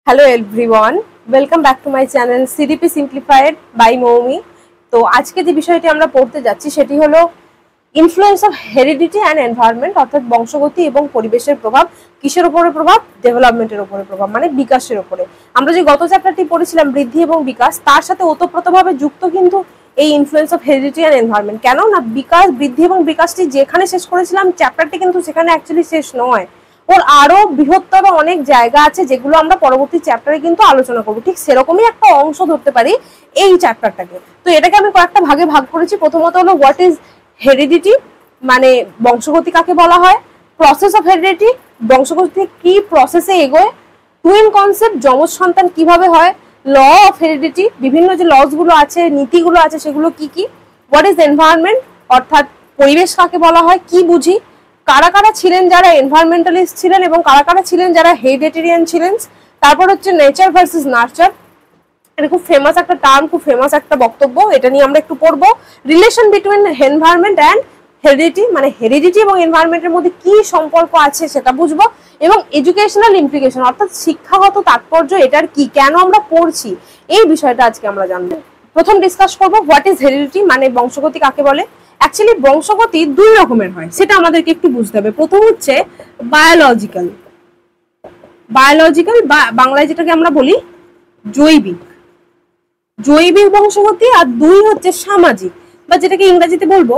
Hello everyone, welcome back to my channel CDP simplified by Moumi. তো আজকে যে বিষয়টি আমরা পড়তে যাচ্ছি সেটি হলো influence of heredity and environment, অর্থাৎ বংশগতি এবং পরিবেশের প্রভাব। কিসের উপরে প্রভাব? ডেভেলপমেন্টের উপরে প্রভাব, মানে বিকাশের উপরে। আমরা যে গত চ্যাপ্টারটি পড়েছিলাম বৃদ্ধি এবং বিকাশ, তার সাথে ওতপ্রোতভাবে যুক্ত কিন্তু এই influence of heredity and environment. কেন না, বিকাশ, বৃদ্ধি এবং বিকাশটি যেখানে শেষ করেছিলাম চ্যাপ্টারটি কিন্তু সেখানে অ্যাকচুয়ালি শেষ নয়। ওর আরো বৃহত্তর অনেক জায়গা আছে যেগুলো আমরা পরবর্তী চ্যাপ্টারে কিন্তু আলোচনা করবো। ঠিক সেরকমই একটা অংশ ধরতে পারি এই চ্যাপ্টারটাকে। তো এটাকে আমি কয়েকটা ভাগে ভাগ করেছি। প্রথমত হলো হোয়াট ইজ হেরিডিটি, মানে বংশগতি কাকে বলা হয়। প্রসেস অফ হেরিডিটি, বংশগতি কি প্রসেসে এগোয়। টুইন কনসেপ্ট, যমজ সন্তান কিভাবে হয়। ল অফ হেরিডিটি, বিভিন্ন যে লস গুলো আছে, নীতিগুলো আছে, সেগুলো কি কি। হোয়াট ইজ এনভায়রনমেন্ট, অর্থাৎ পরিবেশ কাকে বলা হয়, কি বুঝি। কারা কারা ছিলেন যারা এনভায়রনমেন্টালিস্ট ছিলেন এবং কারা কারা ছিলেন যারা হেরিডিটেরিয়ান ছিলেন। তারপর হচ্ছে নেচার ভার্সেস নার্চার, এটা খুব ফেমাস একটা টার্ম, খুব ফেমাস একটা বক্তব্য, এটা নিয়ে আমরা একটু পড়বো। Relation between environment and heredity, মানে হেরিডিটি এবং এনভায়রনমেন্টের মধ্যে কি সম্পর্ক আছে সেটা বুঝবো। এবং এডুকেশনাল ইমপ্লিকেশন, অর্থাৎ শিক্ষাগত তাৎপর্য এটার কি, কেন আমরা পড়ছি, এই বিষয়টা আজকে আমরা জানবো। প্রথম ডিসকাস করবো হোয়াট ইজ হেরিডিটি, মানে বংশগতি কাকে বলে। অ্যাকচুয়ালি বংশগতি দুই রকমের হয়, সেটা আমাদেরকে একটু বুঝতে হবে। প্রথম হচ্ছে বায়োলজিক্যাল, বায়োলজিক্যাল বা বাংলায় যেটাকে আমরা বলি জৈবিক, জৈবিক বংশগতি। আর দুই হচ্ছে সামাজিক, বা যেটাকে ইংরেজিতে বলবো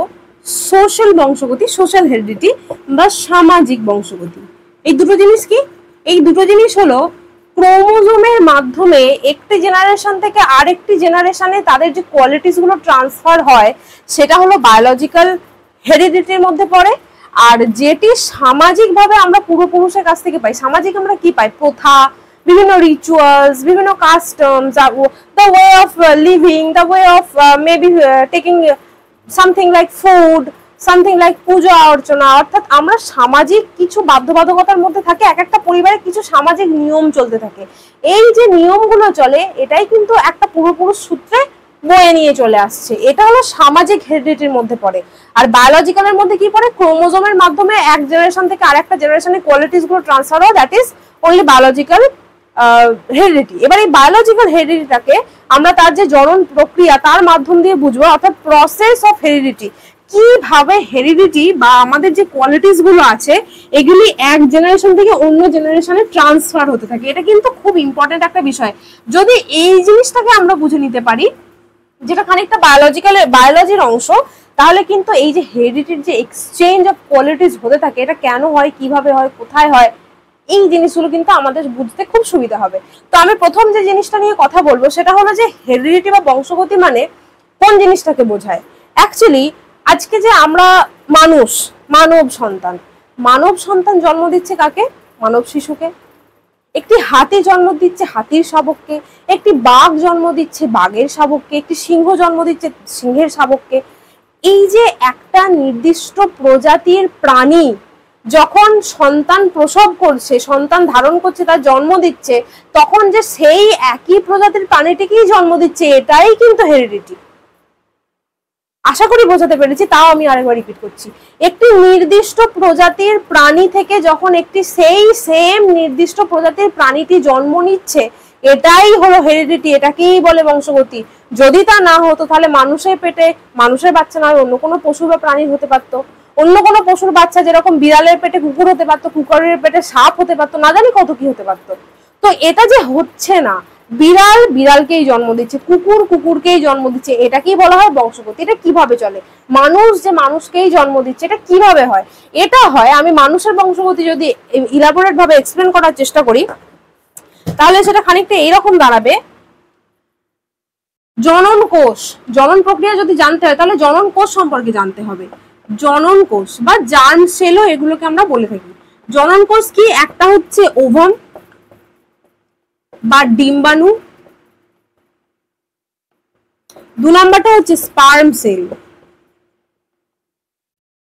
সোশ্যাল বংশগতি, সোশ্যাল হেরিডিটি বা সামাজিক বংশগতি। এই দুটো জিনিস কি? এই দুটো জিনিস হলো ক্রোমোজোমের মাধ্যমে একটি জেনারেশন থেকে আরেকটি জেনারেশনে তাদের যে কোয়ালিটিস গুলো ট্রান্সফার হয় সেটা হলো বায়োলজিক্যাল হেরিডিটির মধ্যে পড়ে। আর যেটি সামাজিক ভাবে আমরা পূর্বপুরুষের কাছ থেকে পাই, সামাজিক আমরা কি পাই, প্রথা, বিভিন্ন রিচুয়ালস, বিভিন্ন customs, the way of living, the way of maybe taking something like food, something like puja archana. অর্থাৎ আমরা সামাজিক কিছু বাধ্যবাধকতার মধ্যে থাকে, এক একটা পরিবারে কিছু সামাজিক নিয়ম চলতে থাকে। এই যে নিয়মগুলো চলে এটাই কিন্তু একটা পূর্বপুরুষ সূত্রে বয়ে নিয়ে চলে আসছে, এটা হলো সামাজিক হেরিডিটির মধ্যে পড়ে। আর বায়োলজিক্যালের মধ্যে কি পড়ে, ক্রোমোজোমের মাধ্যমে এক জেনারেশন থেকে আরেকটা জেনারেশনে কোয়ালিটিস গুলো ট্রান্সফার হয়, that is only biological heredity. এবার এই বায়োলজিক্যাল হেরিডিটিটাকে আমরা তার যে জনন প্রক্রিয়া তার মাধ্যম দিয়ে বুঝবো, অর্থাৎ প্রসেস অফ হেরিডিটি, কিভাবে হেরিডিটি বা আমাদের যে কোয়ালিটিস গুলো আছে এগুলি এক জেনারেশন থেকে অন্য জেনারেশনে ট্রান্সফার হতে থাকে। এটা কিন্তু খুব ইম্পর্টেন্ট একটা বিষয়। যদি এই জিনিসটাকে আমরা বুঝে নিতে পারি, যেটা খানিকটা বায়োলজির অংশ, তাহলে কিন্তু এই যে হেরিডিটির যে এক্সচেঞ্জ অফ কোয়ালিটিস হতে থাকে এটা কেন হয়, কিভাবে হয়, কোথায় হয়, এই জিনিসগুলো কিন্তু আমাদের বুঝতে খুব সুবিধা হবে। তো আমি প্রথম যে জিনিসটা নিয়ে কথা বলবো সেটা হলো যে হেরিডিটি বা বংশগতি মানে কোন জিনিসটাকে বোঝায়। অ্যাকচুয়ালি আজকে যে আমরা মানুষ, মানব সন্তান জন্ম দিচ্ছে কাকে? মানব শিশুকে। একটি হাতি জন্ম দিচ্ছে হাতির শাবককে, একটি বাঘ জন্ম দিচ্ছে বাঘের শাবককে, একটি সিংহ জন্ম দিচ্ছে সিংহের শাবককে। এই যে একটা নির্দিষ্ট প্রজাতির প্রাণী যখন সন্তান প্রসব করছে, সন্তান ধারণ করছে, তার জন্ম দিচ্ছে, তখন যে সেই একই প্রজাতির প্রাণীটিকেই জন্ম দিচ্ছে, এটাই কিন্তু হেরিডিটি। আশা করি বোঝাতে পেরেছি, তাও আমি আরেকবার রিপিট করছি। একটি নির্দিষ্ট প্রজাতির প্রাণী থেকে যখন একটি সেই সেম নির্দিষ্ট প্রজাতির প্রাণীটি জন্ম নিচ্ছে, এটাই হলো হেরিডিটি, এটাকেই বলে বংশগতি। যদি তা না হতো তাহলে মানুষের পেটে মানুষের বাচ্চা নয় অন্য কোনো পশু বা প্রাণীর হতে পারতো, অন্য কোনো পশুর বাচ্চা, যেরকম বিড়ালের পেটে কুকুর হতে পারতো, কুকুরের পেটে সাপ হতে পারতো, না জানি কত কি হতে পারতো। তো এটা যে হচ্ছে না, বিড়াল বিড়ালকেই জন্ম দিচ্ছে, কুকুর কুকুরকেই জন্ম দিচ্ছে, এটাকেই বলা হয় বংশগতি। এটা কিভাবে চলে? মানুষ যে মানুষকেই জন্ম দিচ্ছে, এটা কিভাবে হয়? এটা হয়, আমি মানুষের বংশগতি যদি ইলাবোরেট ভাবে এক্সপ্লেন করার চেষ্টা করি তাহলে সেটা খানিকটা এইরকম দাঁড়াবে। জনন কোষ, জনন প্রক্রিয়া যদি জানতে হয় তাহলে জনন কোষ সম্পর্কে জানতে হবে। জনন কোষ বা জার্ম সেলও এগুলোকে আমরা বলে থাকি। জনন কোষ কি? একটা হচ্ছে ওভাম বা ডিম্বাণু, দু নম্বরটা হচ্ছে স্পার্ম সেল,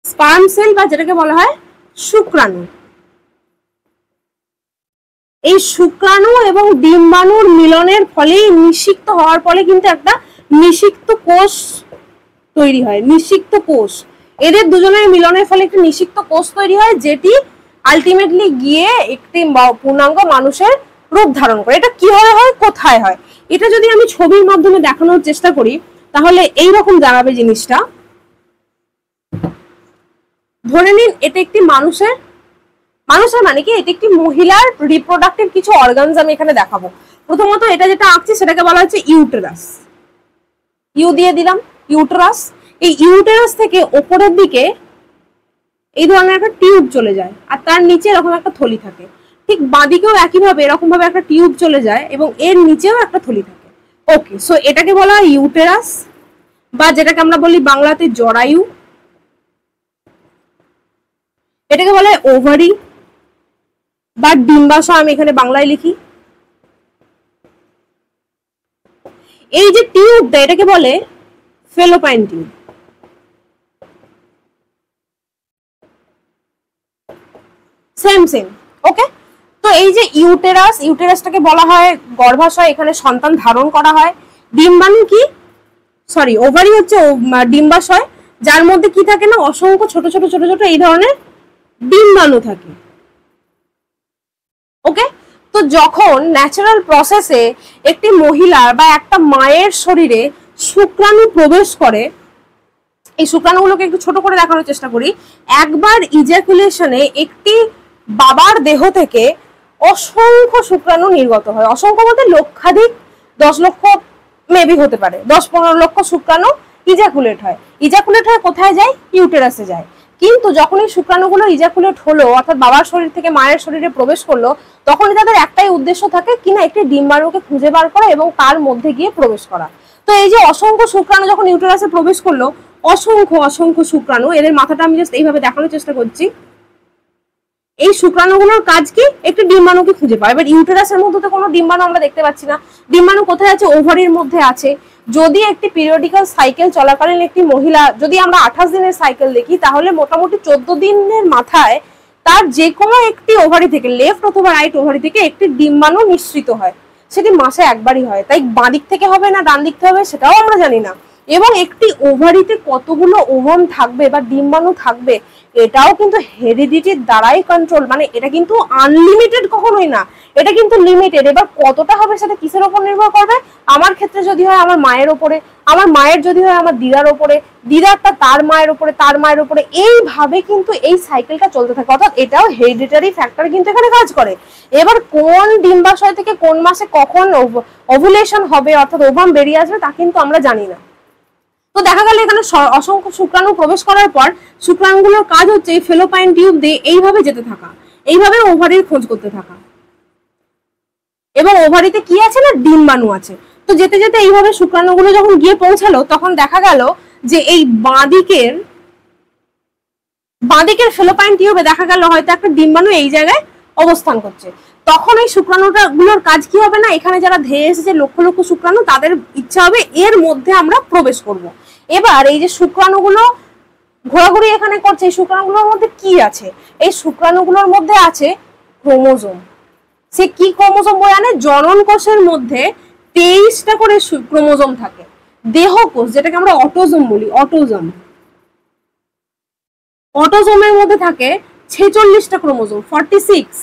স্পার্ম সেল বা যেটাকে বলা হয় শুক্রাণু। এই শুক্রাণু এবং ডিম্বাণুর মিলনের ফলে, নিষিক্ত হওয়ার ফলে কিন্তু একটা নিষিক্ত কোষ তৈরি হয়, নিষিক্ত কোষ। এদের দুজনের মিলনের ফলে একটা নিষিক্ত কোষ তৈরি হয়, যেটি আলটিমেটলি গিয়ে একটি পূর্ণাঙ্গ মানুষের রূপ ধারণ করে। এটা কিভাবে হয়, কোথায় হয়, এটা যদি আমি ছবির মাধ্যমে দেখানোর চেষ্টা করি তাহলে এইরকম দাঁড়াবে জিনিসটা। ধরে নিন এটা একটি মানুষের মানে কি, এটা একটি মহিলার রিপ্রোডাক্টিভ কিছু অর্গানস আমি এখানে দেখাবো। প্রথমত এটা যেটা আঁকছি সেটাকে বলা হচ্ছে ইউটেরাস, ইউ দিয়ে দিলাম ইউটেরাস। এই ইউটেরাস থেকে ওপরের দিকে এই ধরনের একটা টিউব চলে যায় আর তার নিচে এরকম একটা থলি থাকে। ঠিক বাঁদিকেও একইভাবে এরকম ভাবে একটা টিউব চলে যায় এবং এর নিচেও একটা থলি থাকে। ওকে, সো এটাকে বলা হয় ইউটেরাস, বা যেটাকে আমরা বলি বাংলাতে জরায়ু। এটাকে বলা হয় ওভারি বা ডিম্বাশয়, আমি এখানে বাংলায় লিখি। এই যে টিউবটা এটাকে বলে fallopian tube. Same same. Okay, তো এই যে ইউটেরাসটাকে বলা হয় গর্ভাশয়, এখানে সন্তান ধারণ করা হয়। ডিম্বাণু কি, সরি ওভারি হচ্ছে ডিম্বাশয়, যার মধ্যে কি থাকে না, অসংখ্য ছোট ছোট ছোট ছোট এই ধরনের ডিম্বাণু থাকে। ওকে, তো যখন ন্যাচারাল প্রসেসে একটি মহিলার বা একটা মায়ের শরীরে শুক্রাণু প্রবেশ করে, এই শুক্রাণুগুলোকে একটু ছোট করে দেখানোর চেষ্টা করি। একবার ইজাকুলেশনে একটি বাবার দেহ থেকে অসংখ্য শুক্রাণু নির্গত হয়। অসংখ্য বলতে লক্ষাধিক, 10 লক্ষ মেবি হতে পারে, 10-15 লক্ষ শুক্রাণু ইজাকুলেট হয়। ইজাকুলেট হয়ে কোথায় যায়, ইউটেরাসে যায়। কিন্তু যখন এই শুক্রাণুগুলো ইজাকুলেট হলো, অর্থাৎ বাবার শরীর থেকে মায়ের শরীরে প্রবেশ করলো, তখন তাদের একটাই উদ্দেশ্য থাকে কিনা, একটি ডিম্বাণুকে খুঁজে বার করা এবং তার মধ্যে গিয়ে প্রবেশ করা। তো এই যে অসংখ্য শুক্রাণু যখন ইউটেরাসে প্রবেশ করলো, অসংখ্য অসংখ্য শুক্রাণু, এদের মাথাটা আমি জাস্ট এইভাবে দেখানোর চেষ্টা করছি। এই শুক্রাণুগুলোর কাজ কি, একটি ডিম্বাণুকে খুঁজে পায়। এবার ইউটেরাসের মধ্যে তো কোনো ডিম্বাণু আমরা দেখতে পাচ্ছি না। ডিম্বাণু কোথায় আছে, ওভারির মধ্যে আছে। যদি একটি পিরিয়ডিক্যাল সাইকেল চলাকালীন একটি মহিলা, যদি আমরা 28 দিনের সাইকেল দেখি, তাহলে মোটামুটি 14 দিনের মাথায় তার যে কোনো একটি ওভারি থেকে, লেফট অথবা রাইট ওভারি থেকে একটি ডিম্বাণু নিঃসৃত হয়। সেটি মাসে একবারই হয়, তাই বাঁ দিক থেকে হবে না ডান দিক থেকে হবে সেটাও আমরা জানি না। এবং একটি ওভারিতে কতগুলো ওভাম থাকবে বা ডিম্বাণু থাকবে, এটাও কিন্তু হেরিডিটির দ্বারাই কন্ট্রোল। মানে এটা কিন্তু আনলিমিটেড কখনোই না, এটা কিন্তু লিমিটেড। এবার কতটা হবে সেটা কিসের উপর নির্ভর করবে, আমার ক্ষেত্রে যদি হয় আমার মায়ের ওপরে, আমার মায়ের যদি হয় আমার দিদার ওপরে, দিদারটা তার মায়ের ওপরে, তার মায়ের ওপরে, এইভাবে কিন্তু এই সাইকেলটা চলতে থাকে। অর্থাৎ এটাও হেরিডিটারি ফ্যাক্টর কিন্তু এখানে কাজ করে। এবার কোন ডিম্বাশয় থেকে কোন মাসে কখন ওভুলেশন হবে, অর্থাৎ ওভাম বেরিয়ে আসবে, তা কিন্তু আমরা জানি না। তো দেখা গেল এখানে অসংখ্য শুক্রাণু প্রবেশ করার পর শুক্রাণুগুলোর কাজ হচ্ছে এই ফেলোপাইন টিউব দিয়ে এইভাবে যেতে থাকা, এইভাবে ওভারির খোঁজ করতে থাকা। এবং ওভারিতে কি আছে না, ডিম্বাণু আছে। তো যেতে যেতে এইভাবে শুক্রাণুগুলো যখন গিয়ে পৌঁছালো, তখন দেখা গেল যে এই বাঁদিকের ফেলোপাইন টিউবে দেখা গেল হয়তো একটা ডিম্বাণু এই জায়গায় অবস্থান করছে। তখন এই শুক্রাণুগুলোর কাজ কি হবে না, এখানে যারা ধেয়ে এসেছে লক্ষ লক্ষ শুক্রাণু, তাদের ইচ্ছা হবে এর মধ্যে আমরা প্রবেশ করব। এবার এই যে শুক্রাণুগুলো ঘোরাঘুরি এখানে করছে, এই শুক্রাণুগুলোর মধ্যে কি আছে, এই শুক্রাণুগুলোর মধ্যে আছে ক্রোমোজোম। সে কি ক্রোমোজোম বলে আনে, জনন কোষের মধ্যে 23টা করে ক্রোমোজোম থাকে। দেহকোষ, যেটাকে আমরা অটোজোম বলি, অটোজোমের মধ্যে থাকে 46টা ক্রোমোজোম, 46।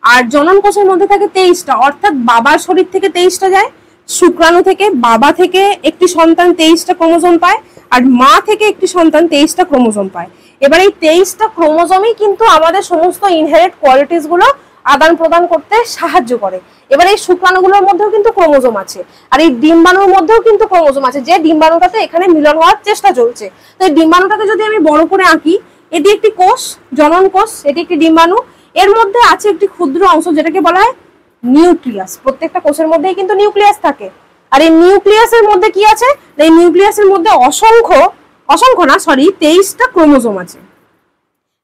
আর জনন কোষের মধ্যে থাকে 23টা। অর্থাৎ বাবার শরীর থেকে 23টা যায়, শুক্রাণু থেকে, বাবা থেকে একটি সন্তান 23টা ক্রোমোজোম পায়, আর মা থেকে একটি সন্তান 23টা ক্রোমোজোম পায়। এবার এই 23টা ক্রোমোজোমই কিন্তু আমাদের সমস্ত ইনহেরিট কোয়ালিটিস গুলো আদান প্রদান করতে সাহায্য করে। এবার এই শুক্রাণুগুলোর মধ্যেও কিন্তু ক্রোমোজোম আছে, আর এই ডিম্বাণুর মধ্যেও কিন্তু ক্রোমোজোম আছে, যে ডিম্বাণুটাতে এখানে মিলন হওয়ার চেষ্টা চলছে। তো এই ডিম্বাণুটাকে যদি আমি বড় করে আঁকি, এটি একটি কোষ, জনন কোষ, এটি একটি ডিম্বাণু, এর মধ্যে আছে একটি ক্ষুদ্র অংশ যেটাকে বলা হয় নিউক্লিয়াস। প্রত্যেকটা কোষের মধ্যেই কিন্তু নিউক্লিয়াস থাকে। আর এই নিউক্লিয়াসের মধ্যে কি আছে, এই নিউক্লিয়াসের মধ্যে অসংখ্য 23টা ক্রোমোজোম আছে।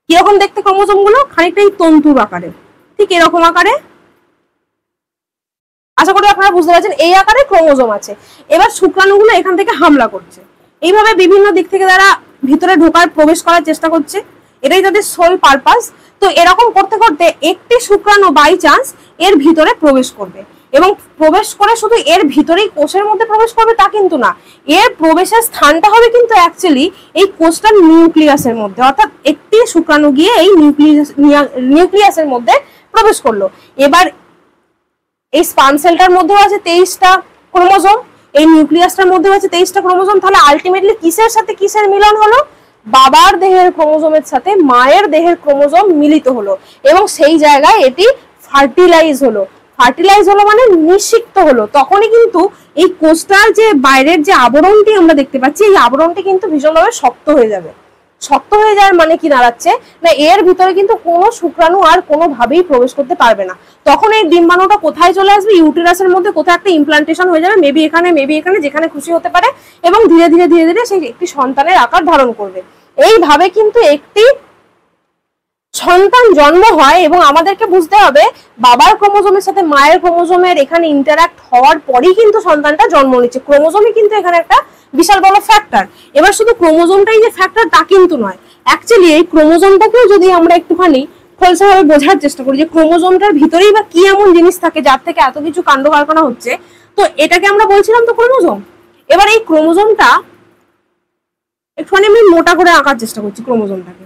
কিরকম দেখতে ক্রোমোজোম গুলো, খানিকটা এই তন্তুর আকারে, ঠিক এরকম আকারে। আশা করি আপনারা বুঝতে পারছেন, এই আকারে ক্রোমোজোম আছে। এবার শুক্রাণুগুলো এখান থেকে হামলা করছে, এইভাবে বিভিন্ন দিক থেকে তারা ভিতরে ঢোকার প্রবেশ করার চেষ্টা করছে, এটাই তাদের সোল পারপাস। তো এরকম করতে করতে একটি শুক্রাণু বাই চান্স এর ভিতরে প্রবেশ করবে, এবং প্রবেশ করে শুধু এর ভিতরেই কোষের মধ্যে প্রবেশ করবে তা কিন্তু না, এর প্রবেশের স্থানটা হবে কিন্তু অ্যাকচুয়ালি এই কোষটার নিউক্লিয়াসের মধ্যে। অর্থাৎ একটি শুক্রাণু গিয়ে এই নিউক্লিয়াসের মধ্যে প্রবেশ করলো। এবার এই স্পার্ম সেলটার মধ্যেও আছে 23টা ক্রোমোজোম, এই নিউক্লিয়াসটার মধ্যেও আছে 23টা ক্রোমোজোম। তাহলে আলটিমেটলি কিসের সাথে কিসের মিলন হলো? বাবার দেহের ক্রোমোজোমের সাথে মায়ের দেহের ক্রোমোজোম মিলিত হলো এবং সেই জায়গায় এটি ফার্টিলাইজ হলো। ফার্টিলাইজ হলো মানে নিষিক্ত হলো। তখনই কিন্তু এই কোষটার যে বাইরের যে আবরণটি আমরা দেখতে পাচ্ছি, এই আবরণটি কিন্তু ভীষণভাবে শক্ত হয়ে যাবে। শক্ত হয়ে যাওয়ার মানে কি দাঁড়াচ্ছে না, এর ভিতরে কিন্তু কোনো শুক্রাণু আর কোনোভাবেই প্রবেশ করতে পারবে না। তখন এই ডিম্বাণুটা কোথায় চলে আসবে? ইউটেরাসের মধ্যে কোথাও একটা ইমপ্লান্টেশন হয়ে যাবে, মেবি এখানে মেবি এখানে, যেখানে খুশি হতে পারে, এবং ধীরে ধীরে ধীরে ধীরে সেই একটি সন্তানের আকার ধারণ করবে। এইভাবে কিন্তু একটি সন্তান জন্ম হয় এবং আমাদেরকে বুঝতে হবে বাবার ক্রোমোজোমের সাথে মায়ের ক্রোমোজোমের এখানে ইন্টারঅ্যাক্ট হওয়ার পরেই কিন্তু সন্তানটা জন্ম নিচ্ছে। ক্রোমোজোমই কিন্তু এখানে একটা বিশাল বড় ফ্যাক্টর। এবার শুধু ক্রোমোজোমটাই যে ফ্যাক্টর তা কিন্তু নয়, অ্যাকচুয়ালি এই ক্রোমোজোমটাকেও যদি আমরা একটুখানি খোলসাভাবে বোঝার চেষ্টা করি যে ক্রোমোজোমটার ভিতরেই বা কি এমন জিনিস থাকে যার থেকে এত কিছু কাণ্ড কারখানা হচ্ছে, তো এটাকে আমরা বলছিলাম তো ক্রোমোজোম। এবার এই ক্রোমোজোমটা একটুখানি আমি মোটা করে আঁকার চেষ্টা করছি ক্রোমোজোমটাকে,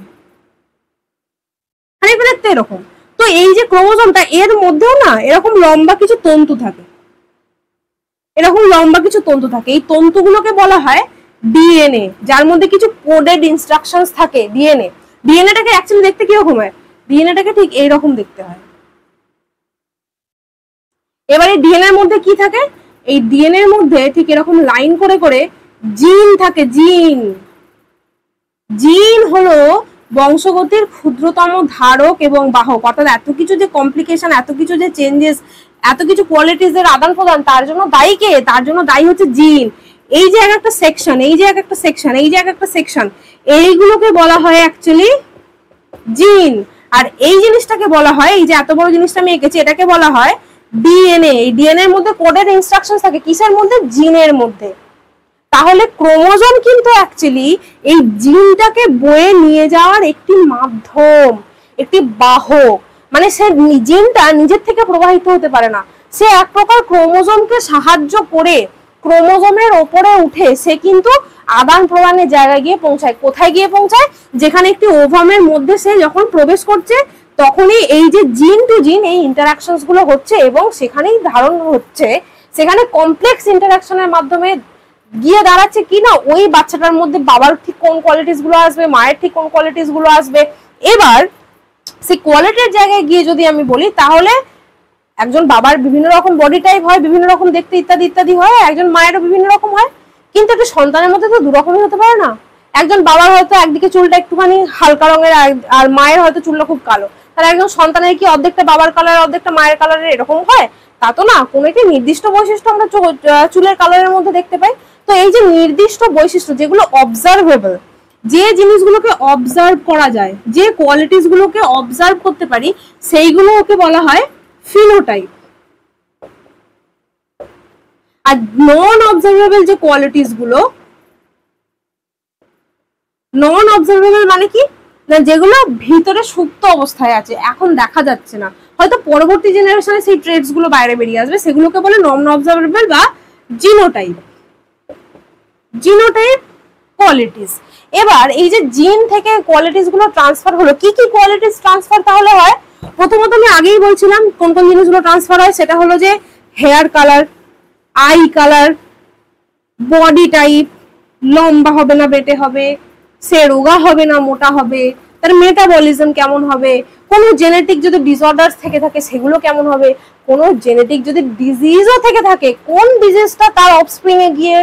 খানিকটা দেখতে এরকম। তো এই যে ক্রোমোজোমটা, এর মধ্যেও না এরকম লম্বা কিছু তন্তু থাকে, এরকম লম্বা কিছু তন্তু থাকে। এই তন্তুগুলোকে বলা হয় ডিএনএ, যার মধ্যে কিছু কোডেড ইনস্ট্রাকশনস থাকে। ডিএনএটাকে অ্যাকচুয়ালি দেখতে কিরকম হয়? ডিএনএটাকে ঠিক এইরকম দেখতে হয়। এবার এই ডিএনএ এর মধ্যে কি থাকে? এই ডিএনএ এর মধ্যে ঠিক এরকম লাইন করে করে জিন থাকে। জিন হলো বংশগতির ক্ষুদ্রতম ধারক এবং বাহক। অর্থাৎ এত কিছু যে কমপ্লিকেশন, এত কিছু যে চেঞ্জেস, এত কিছু কোয়ালিটিস এর আদান প্রদান, তার জন্য দায়ী কে? তার জন্য দায়ী হচ্ছে জিন। এই যে একটা সেকশন, এই যে একটা সেকশন, এই যে একটা সেকশন, এইগুলোকে বলা হয় অ্যাকচুয়ালি জিন। আর এই জিনিসটাকে বলা হয়, এই যে এত বড় জিনিসটা আমি এঁকেছি, এটাকে বলা হয় ডিএনএ। এই ডিএনএ এর মধ্যে কোডেড ইনস্ট্রাকশনস থাকে কিসের মধ্যে? জিনের মধ্যে। তাহলে ক্রোমোজোম কিন্তু অ্যাকচুয়ালি এই জিনটাকে বয়ে নিয়ে যাওয়ার একটি মাধ্যম, একটি বাহক। মানে সে জিনটা নিজের থেকে প্রবাহিত হতে পারে না, সে এক প্রকার ক্রোমোজোমকে সাহায্য করে ক্রোমোজোমের ওপরে উঠে সে কিন্তু আদান প্রদানের জায়গায় গিয়ে পৌঁছায়। কোথায় গিয়ে পৌঁছায়? যেখানে একটি ওভামের মধ্যে সে যখন প্রবেশ করছে তখনই এই যে জিন টু জিন এই ইন্টারাকশনস গুলো হচ্ছে এবং সেখানেই ধারণ হচ্ছে, সেখানে কমপ্লেক্স ইন্টারাকশনের মাধ্যমে গিয়ে দাঁড়াচ্ছে কি না ওই বাচ্চাটার মধ্যে বাবার ঠিক কোন কোয়ালিটিস গুলো আসবে, মায়ের ঠিক কোন কোয়ালিটিস গুলো আসবে। এবার সেই কোয়ালিটির জায়গায় গিয়ে যদি আমি বলি, তাহলে একজন বাবার বিভিন্ন রকম বডি টাইপ হয়, বিভিন্ন রকম দেখতে ইত্যাদি ইত্যাদি হয়, একজন মায়েরও বিভিন্ন রকম হয়। কিন্তু একটা সন্তানের মধ্যে তো দুরকমই হতে পারে না। একজন বাবার হয়তো একদিকে চুলটা একটুখানি হালকা রঙের আর মায়ের হয়তো চুলটা খুব কালো। তাহলে একজন সন্তানের কি অর্ধেকটা বাবার কালার অর্ধেকটা মায়ের কালারের এরকম হয়? তা তো না, কোনো একটি নির্দিষ্ট বৈশিষ্ট্য আমরা চুলের কালারের মধ্যে দেখতে পাই। তো এই যে নির্দিষ্ট বৈশিষ্ট্য যেগুলো অবজারভেবল, যে জিনিসগুলোকে অবজার্ভ করা যায়, যে কোয়ালিটিস গুলোকে অবজার্ভ করতে পারি, সেইগুলো ওকে বলা হয় ফিনোটাইপ। আর নন অবজারভেবল যে কোয়ালিটিস গুলো, নন অবজারভেবল মানে কি না, যেগুলো ভিতরে সুপ্ত অবস্থায় আছে, এখন দেখা যাচ্ছে না, হয়তো পরবর্তী জেনারেশনে সেই ট্রেটস গুলো বাইরে বেরিয়ে আসবে, সেগুলোকে বলে নন অবজারভেবল বা জিনোটাইপ। Genotype qualities. এবার এই যে জিন থেকে কোয়ালিটিস গুলো ট্রান্সফার হলো, কি কি কোয়ালিটিস ট্রান্সফার তাহলে হয়? প্রথমত আমি আগেই বলছিলাম কোন কোন জিনিসগুলো ট্রান্সফার হয়, সেটা হলো যে hair colour, eye colour, body type, লম্বা হবে না বেটে হবে, সে রোগা হবে না মোটা হবে, তার মেটাবলিজম কেমন হবে, কোনো জেনেটিক যদি ডিসঅর্ডারস থেকে থাকে সেগুলো কেমন হবে, কোনো জেনেটিক যদি ডিজিজও থেকে থাকে কোন ডিজিজটা তার অফস্প্রিং এ গিয়ে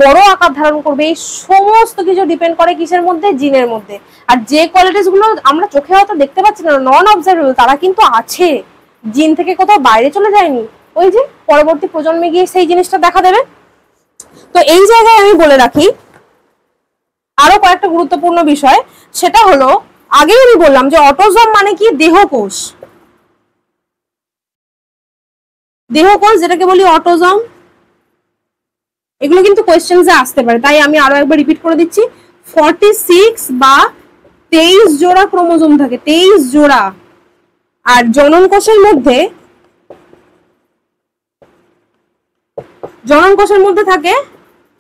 বড় আকার ধারণ করবে, এই সমস্ত কিছু ডিপেন্ড করে কিসের মধ্যে? জিনের মধ্যে। আর যে কোয়ালিটিস গুলো আমরা চোখে হয়তো দেখতে পাচ্ছি না, নন অবজারভেবল, তারা কিন্তু আছে, জিন থেকে কোথাও বাইরে চলে যায়নি, ওই যে পরবর্তী প্রজন্মে গিয়ে সেই জিনিসটা দেখা দেবে। তো এই জায়গায় আমি বলে রাখি আরো কয়েকটা গুরুত্বপূর্ণ বিষয়, সেটা হলো আগেই আমি বললাম যে অটোজোম মানে কি? দেহকোষ। দেহকোষ যেটাকে বলি অটোজোম, এগুলো কিন্তু কোয়েশ্চেন্সে আসতে পারে, তাই আমি আরো একবার রিপিট করে দিচ্ছি। 46 বা 23 জোড়া ক্রোমোজোম থাকে, 23 জোড়া। আর জনন কোষের মধ্যে থাকে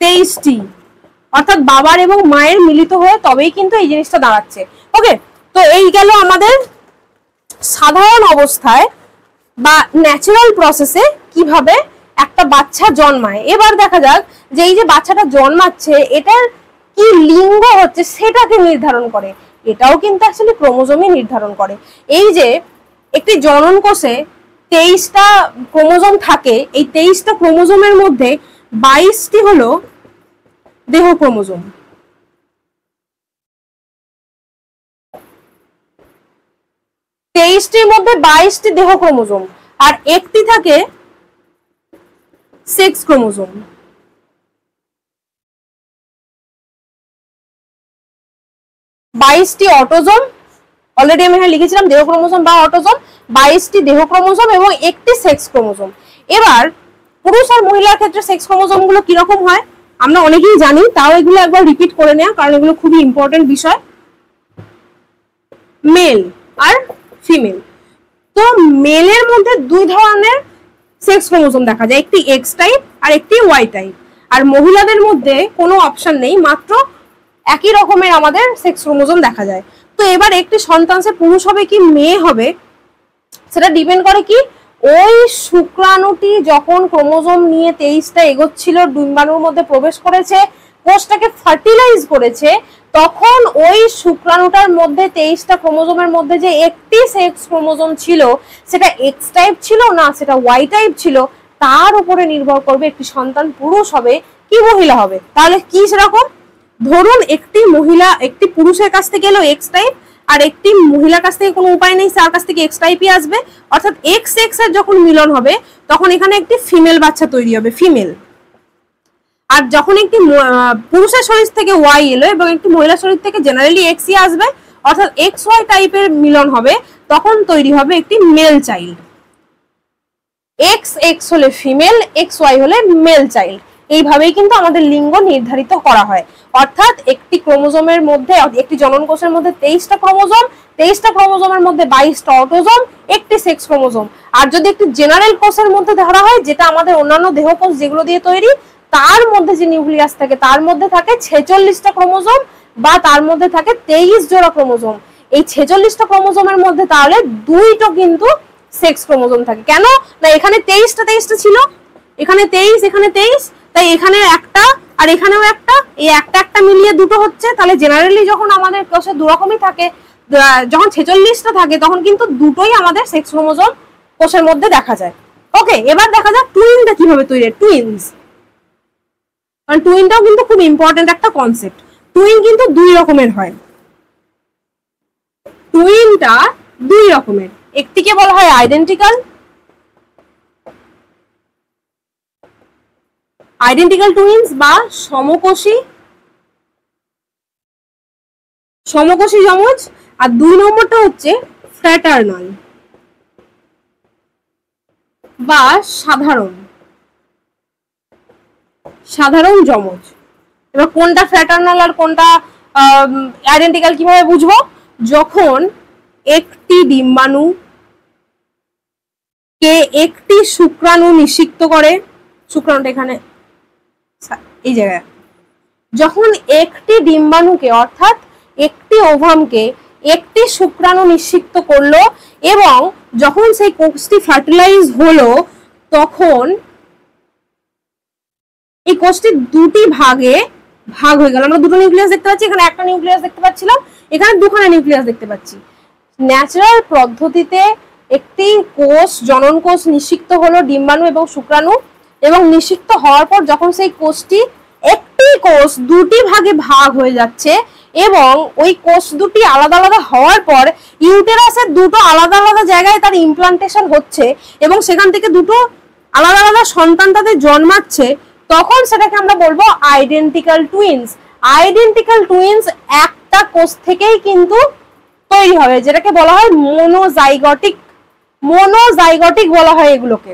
23টি, অর্থাৎ বাবার এবং মায়ের মিলিত হয়ে তবেই কিন্তু এই জিনিসটা দাঁড়াচ্ছে। ওকে, তো এই গেল আমাদের সাধারণ অবস্থায় বা ন্যাচারাল প্রসেসে কিভাবে একটা বাচ্চা জন্মায়। এবার দেখা যাক যে এই যে বাচ্চাটা জন্মাচ্ছে এটার কি লিঙ্গ হচ্ছে সেটাকে নির্ধারণ করে, এটাও কিন্তু আসলে ক্রোমোজোমই নির্ধারণ করে। এই যে একটি জনন কোষে 23টা ক্রোমোজোম থাকে, এই 23টা ক্রোমোজোমের মধ্যে 22টি হলো দেহ ক্রোমোজোম। তেইশটির মধ্যে 22টি দেহ ক্রোমোজোম আর একটি থাকে সেক্স ক্রোমোজোম। বাইশটি অটোজোম, অলরেডি আমি এখানে লিখেছিলাম দেহ ক্রোমোজোম বা অটোজোম, 22টি দেহ ক্রোমোজোম এবং একটি সেক্স ক্রোমোজোম। এবার পুরুষ আর মহিলার ক্ষেত্রে সেক্স ক্রোমোজোম গুলো কিরকম হয় আমরা অনেকেই জানি, তাও এগুলো একবার রিপিট করে নেওয়া, কারণ এগুলো খুবই ইম্পর্টেন্ট বিষয়। মেল আর ফিমেল। তো মেলের মধ্যে দুই ধরনের সেক্স ক্রোমোজোম দেখা যায়, একটি এক্স টাইপ আর একটি ওয়াই টাইপ। আর মহিলাদের মধ্যে কোনো অপশন নেই, মাত্র একই রকমের আমাদের সেক্স ক্রোমোজোম দেখা যায়। তো এবার একটি সন্তান সে পুরুষ হবে কি মেয়ে হবে সেটা ডিপেন্ড করে কি ওই শুক্রাণুটি যখন ক্রোমোজোম নিয়ে 23টা এগোচ্ছিল, ডিম্বাণুর মধ্যে প্রবেশ করেছে, কোষটাকে ফার্টিলাইজ করেছে, তখন ওই শুক্রাণুটার মধ্যে 23টা ক্রোমোজোমের মধ্যে যে একটি সেক্স ক্রোমোজোম ছিল সেটা এক্স টাইপ ছিল না সেটা ওয়াই টাইপ ছিল, তার উপরে নির্ভর করবে একটি সন্তান পুরুষ হবে কি মহিলা হবে। তাহলে কি সেরকম, ধরুন একটি মহিলা একটি পুরুষের কাছ থেকে এলো এক্স টাইপ আর একটি মহিলার কাছ থেকে কোনো উপায় নেই, তার কাছ থেকে এক্স টাইপই আসবে, অর্থাৎ এক্স এক্স এর যখন মিলন হবে তখন এখানে একটি ফিমেল বাচ্চা তৈরি হবে, ফিমেল। আর যখন একটি পুরুষের শরীর থেকে ওয়াই এলো এবং একটি মহিলার শরীর থেকে জেনারেলি এক্সই আসবে, অর্থাৎ এক্স ওয়াই টাইপের মিলন হবে, তখন তৈরি হবে একটি মেল চাইল্ড। এক্স এক্স হলে ফিমেল, এক্স ওয়াই হলে মেল চাইল্ড। এইভাবেই কিন্তু আমাদের লিঙ্গ নির্ধারিত করা হয়। অর্থাৎ একটি ক্রোমোজোমের মধ্যে, একটি জনন কোষের মধ্যে 23টা ক্রোমোজোম, 23টা ক্রোমোজোমের মধ্যে 22টা অটোজোম, একটি সেক্স ক্রোমোজোম। আর যদি একটি জেনারেল কোষের মধ্যে ধরা হয়, যেটা আমাদের অন্যান্য দেহ কোষ যেগুলো দিয়ে তৈরি, তার মধ্যে যে নিউক্লিয়াস থাকে তার মধ্যে থাকে 46টা ক্রোমোজোম বা তার মধ্যে থাকে 23 জোড়া ক্রোমোজোম। এই 46টা ক্রোমোজোমের মধ্যে তাহলে দুইটা কিন্তু সেক্স ক্রোমোজোম থাকে। কেন না এখানে 23টা ছিল, এখানে 23, এখানে 23, তাই এখানে একটা আর এখানেও একটা, এই একটা একটা মিলিয়ে দুটো হচ্ছে। তাহলে জেনারেলি যখন আমাদের কোষে দু রকমই থাকে, যখন 46টা থাকে তখন কিন্তু দুটোই আমাদের সেক্স ক্রোমোজোম কোষের মধ্যে দেখা যায়। ওকে, এবার দেখা যাক টুইনটা কিভাবে তৈরি হয়। টুইনস, কারণ টুইনটাও কিন্তু খুব ইম্পর্টেন্ট একটা কনসেপ্ট। টুইন কিন্তু দুই রকমের হয়, টুইনটা দুই রকমের, একটিকে বলা হয় আইডেন্টিক্যাল, আইডেন্টিক্যাল টুইনস বা সমকোষী, সমকোষী যমজ। আর দুই নম্বরটা হচ্ছে ফ্র্যাটার্নাল বা সাধারণ, সাধারণ যমজ। এবার কোনটা ফ্র্যাটার্নাল আর কোনটা আইডেন্টিক্যাল কিভাবে বুঝবো, যখন একটি ডিম্বাণু কে একটি শুক্রাণু নিষিক্ত করে, শুক্রাণুটা এখানে এই জায়গায়, যখন একটি ডিম্বাণুকে অর্থাৎ একটি ওভামকে একটি শুক্রাণু নিষিক্ত করলো এবং যখন সেই কোষটি ফার্টিলাইজ হলো, তখন এই কোষটি দুটি ভাগে ভাগ হয়ে গেল। আমরা দুটো নিউক্লিয়াস দেখতে পাচ্ছি, এখানে একটা নিউক্লিয়াস দেখতে পাচ্ছিলাম, এখানে দুখানা নিউক্লিয়াস দেখতে পাচ্ছি। ন্যাচারাল পদ্ধতিতে একটি কোষ, জনন কোষ নিষিক্ত হলো ডিম্বাণু এবং শুক্রাণু, এবং নিষিক্ত হওয়ার পর যখন সেই কোষটি, একটি কোষ দুটি ভাগে ভাগ হয়ে যাচ্ছে এবং ওই কোষ দুটি আলাদা আলাদা হওয়ার পর ইউটেরাসের দুটো আলাদা আলাদা জায়গায় তার ইমপ্লান্টেশন হচ্ছে এবং সেখান থেকে দুটো আলাদা আলাদা সন্তান তাদের জন্মাচ্ছে, তখন সেটাকে আমরা বলবো আইডেন্টিক্যাল টুইনস। আইডেন্টিক্যাল টুইনস একটা কোষ থেকেই কিন্তু তৈরি হবে, যেটাকে বলা হয় মোনোজাইগটিক, মোনোজাইগটিক বলা হয় এগুলোকে।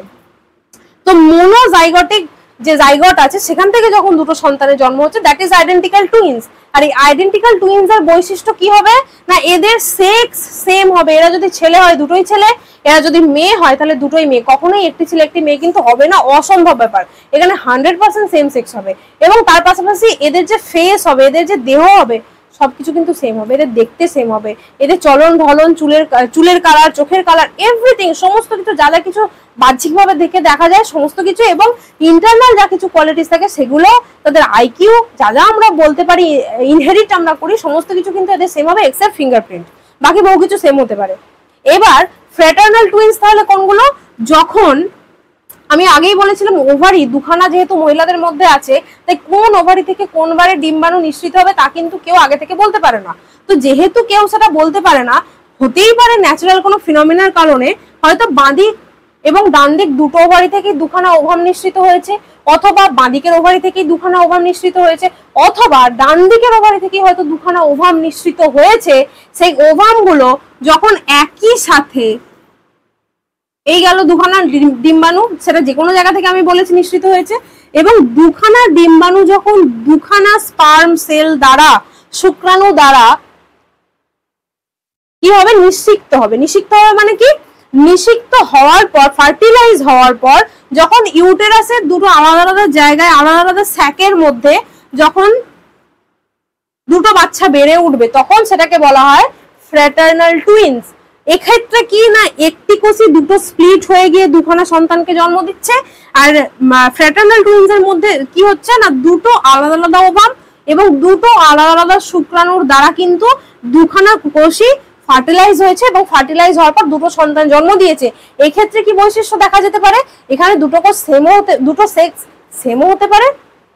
তো মোনোজাইগটিক যে জাইগট আছে সেখান থেকে যখন দুটো সন্তানের জন্ম হচ্ছে, দ্যাট ইজ আইডেন্টিক্যাল টুইনস। আর এই আইডেন্টিক্যাল টুইনস এর বৈশিষ্ট্য কি হবে না, এদের সেক্স সেম হবে। এরা যদি ছেলে হয় দুটোই ছেলে, এরা যদি মেয়ে হয় তাহলে দুটোই মেয়ে। কখনোই একটি ছেলে একটি মেয়ে কিন্তু হবে না, অসম্ভব ব্যাপার। এখানে 100% সেম সেক্স হবে এবং তার পাশাপাশি এদের যে ফেস হবে, এদের যে দেহ হবে, সবকিছু কিন্তু সেম হবে, এদের দেখতে সেম হবে, এদের চলন ঢলন, চুলের কালার, চোখের কালার, এভরিথিং, সমস্ত কিছু যা যা কিছু বাহ্যিকভাবে দেখে দেখা যায় সমস্ত কিছু, এবং ইন্টারনাল যা কিছু কোয়ালিটিস থাকে সেগুলো, তাদের আইকিউ যা যা আমরা বলতে পারি ইনহেরিট আমরা করি, সমস্ত কিছু কিন্তু এদের সেম হবে এক্সেপ্ট ফিঙ্গারপ্রিন্ট, বাকি বহু কিছু সেম হতে পারে। এবার ফ্র্যাটার্নাল টুইন্স তাহলে কোনগুলো? যখন আমি আগেই বলেছিলাম ওভারি দুখানা যেহেতু মহিলাদের মধ্যে আছে, তাই কোন ওভারি থেকে কোন বারে ডিম্বাণু নিঃসৃত হবে তা কিন্তু কেউ আগে থেকে বলতে পারে না। তো যেহেতু কেউ সেটা বলতে পারে না, হতেই পারে ন্যাচারাল কোনো ফিনোমিনার কারণে হয়তো বাঁদিক এবং ডান দিক দুটো ওভারি থেকে দুখানা ওভাম নিঃসৃত হয়েছে, অথবা বাঁদিকের ওভারি থেকে দুখানা ওভাম নিঃসৃত হয়েছে, অথবা ডান দিকের ওভারি থেকে হয়তো দুখানা ওভাম নিঃসৃত হয়েছে। সেই ওভামগুলো যখন একই সাথে এই গেল দুখানা ডিম্বাণু, সেটা যে কোনো জায়গা থেকে আমি বলেছি নিঃসৃত হয়েছে, এবং দুখানা ডিম্বাণু যখন দুখানা স্পার্ম সেল দ্বারা, শুক্রাণু দ্বারা কি হবে? নিষিক্ত হবে। নিষিক্ত হবে মানে কি? নিষিক্ত হওয়ার পর, ফার্টিলাইজ হওয়ার পর যখন ইউটেরাসের দুটো আলাদা আলাদা জায়গায় আলাদা আলাদা স্যাকের মধ্যে যখন দুটো বাচ্চা বেড়ে উঠবে, তখন সেটাকে বলা হয় ফ্র্যাটার্নাল টুইনস। এক্ষেত্রে কি না, একটি কোষই দুটো স্প্লিট হয়ে গিয়ে দুখানা সন্তানকে জন্ম দিচ্ছে, আর ফ্র্যাটার্নাল টুইনস এর মধ্যে কি হচ্ছে না, দুটো আলাদা আলাদা ওভাম এবং দুটো আলাদা আলাদা শুক্রাণুর দ্বারা কিন্তু দুখানা কোষই ফার্টিলাইজ হয়েছে, এবং ফার্টিলাইজ হওয়ার পর দুটো সন্তান জন্ম দিয়েছে। এই ক্ষেত্রে কি বৈশিষ্ট্য দেখা যেতে পারে? এখানে দুটো কোষ সেমও হতে, দুটো সেক্স সেমও হতে পারে,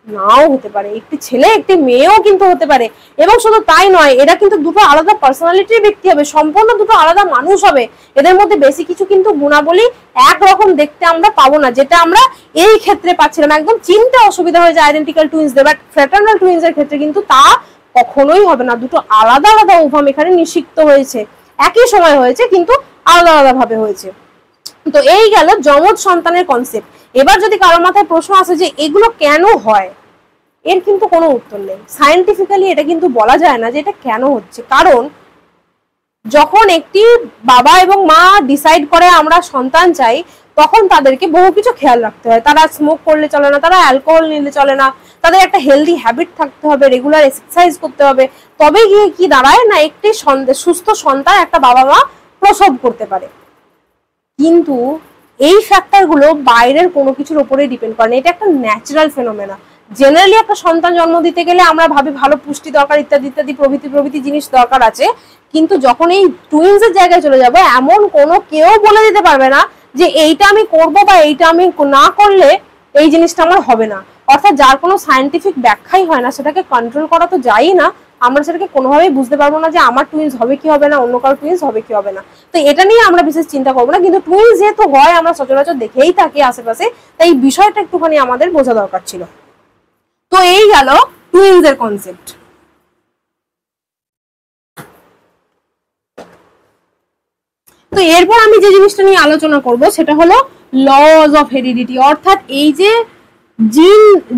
নাও হতে পারে, একটি ছেলে একটি মেয়েও কিন্তু হতে পারে। এবং শুধু তাই নয়, এরা কিন্তু দুটো আলাদা পার্সোনালিটির ব্যক্তি হবে, সম্পূর্ণ দুটো আলাদা মানুষ হবে। এদের মধ্যে বেশি কিছু কিন্তু গুণাবলী একরকম দেখতে আমরা পাবো না, যেটা আমরা এই ক্ষেত্রে পাচ্ছিলাম। একদম চিনতে অসুবিধা হয়ে যায় আইডেন্টিক্যাল টুইনসদের, বাট ফ্র্যাটার্নাল টুইনস এর ক্ষেত্রে কিন্তু তা কখনোই হবে না। দুটো আলাদা আলাদা ওভাম এখানে নিষিক্ত হয়েছে, একই সময় হয়েছে কিন্তু আলাদা আলাদা ভাবে হয়েছে। তো এই গেল যমজ সন্তানের কনসেপ্ট। এবার যদি কারোর মাথায় প্রশ্ন আসে যে এগুলো কেন হয়, এর কিন্তু কোনো উত্তর নেই। সায়েন্টিফিক্যালি এটা কিন্তু বলা যায় না যে এটা কেন হচ্ছে, কারণ যখন একটি বাবা এবং মা ডিসাইড করে আমরা সন্তান চাই, তখন তাদেরকে বহু কিছু খেয়াল রাখতে হয়। তারা স্মোক করলে চলে না, তারা অ্যালকোহল নিলে চলে না, তাদের একটা হেলদি হ্যাবিট থাকতে হবে, রেগুলার এক্সারসাইজ করতে হবে, তবে গিয়ে কি দাঁড়ায় না একটি সুস্থ সন্তান একটা বাবা মা প্রসব করতে পারে। কিন্তু এই ফ্যাক্টরগুলো বাইরের কোনো কিছুর উপরে ডিপেন্ড করে না, এটা একটা ন্যাচারাল ফেনোমেনা। জেনারেলি একটা সন্তান জন্ম দিতে গেলে আমরা ভাবি ভালো পুষ্টি দরকার, ইত্যাদি ইত্যাদি প্রভৃতি জিনিস দরকার আছে, কিন্তু যখন এই টুইনসের জায়গায় চলে যাবো, এমন কোনো কেউ বলে দিতে পারবে না যে এইটা আমি করবো বা এইটা আমি না করলে এই জিনিসটা আমার হবে না। অর্থাৎ যার কোনো সায়েন্টিফিক ব্যাখ্যাই হয় না, সেটাকে কন্ট্রোল করা তো যাই না, আমরা সেটাকে কোনোভাবেই বুঝতে পারবো না যে আমার টুইনস হবে কি হবে না, অন্য কারো টুইনস হবে কি হবে না। তো এটা নিয়ে আমরা বিশেষ চিন্তা করবো না, কিন্তু টুইনস যেহেতু হয় আমরা সচরাচর দেখেই থাকি আশেপাশে, তাই এই বিষয়টা একটুখানি আমাদের বোঝা দরকার ছিল। তো এই গেল টুইনস এর কনসেপ্ট। তো এরপর আমি যে জিনিসটা নিয়ে আলোচনা করব সেটা হলো লজ অফ হেরিডিটি, অর্থাৎ এই যে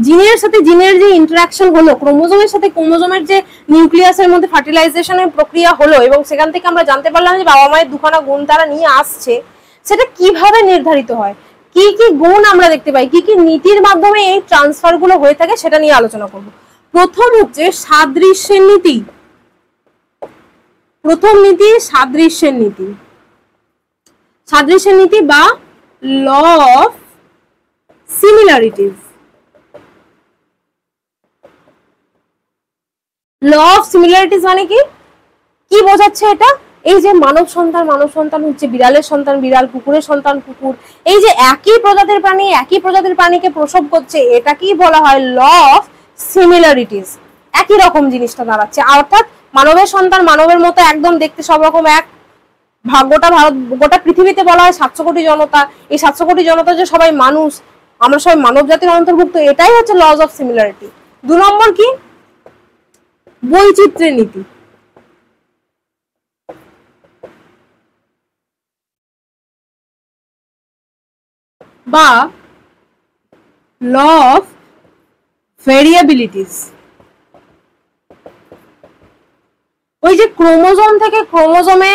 জিনের সাথে জিনের যে ইন্টারাকশন হলো, ক্রোমোজোমের সাথে ক্রোমোজোমের যে নিউক্লিয়াসের মধ্যে ফার্টিলাইজেশনের প্রক্রিয়া হলো, এবং সেখান থেকে আমরা জানতে পারলাম যে বাবা মায়ের দুখানা গুণ তারা নিয়ে আসছে, সেটা কিভাবে নির্ধারিত হয়, কি কি গুণ আমরা দেখতে পাই, কি কি নীতির মাধ্যমে এই ট্রান্সফার গুলো হয়ে থাকে, সেটা নিয়ে আলোচনা করব। প্রথম হচ্ছে সাদৃশ্যের নীতি। প্রথম নীতি সাদৃশ্যের নীতি, সাদৃশ্যের নীতি বা law of similarities. Law of similarities মানে কি বোঝাচ্ছে এটা? এই যে মানব সন্তান হচ্ছে বিড়ালের সন্তান বিড়াল, কুকুরের সন্তান কুকুর, এই যে একই প্রজাতির প্রাণীকে প্রসব করছে, এটা কি বলা হয়? Law of similarities. একই রকম জিনিসটা দাঁড়াচ্ছে, অর্থাৎ মানবের সন্তান মানবের মতো একদম দেখতে সব রকম এক। গোটা পৃথিবীতে বলা হয় 700 কোটি জনতা, এই 700 কোটি জনতা যে সবাই মানুষ, আমরা সবাই মানব জাতির অন্তর্ভুক্ত, এটাই হচ্ছে লজ অফ সিমিলারিটি। 2 নম্বর কি? বৈচিত্র্যের নীতি বা ল অফ ভেরিয়েবিলিটিস। ওই যে ক্রোমোজোম থেকে ক্রোমোজোমে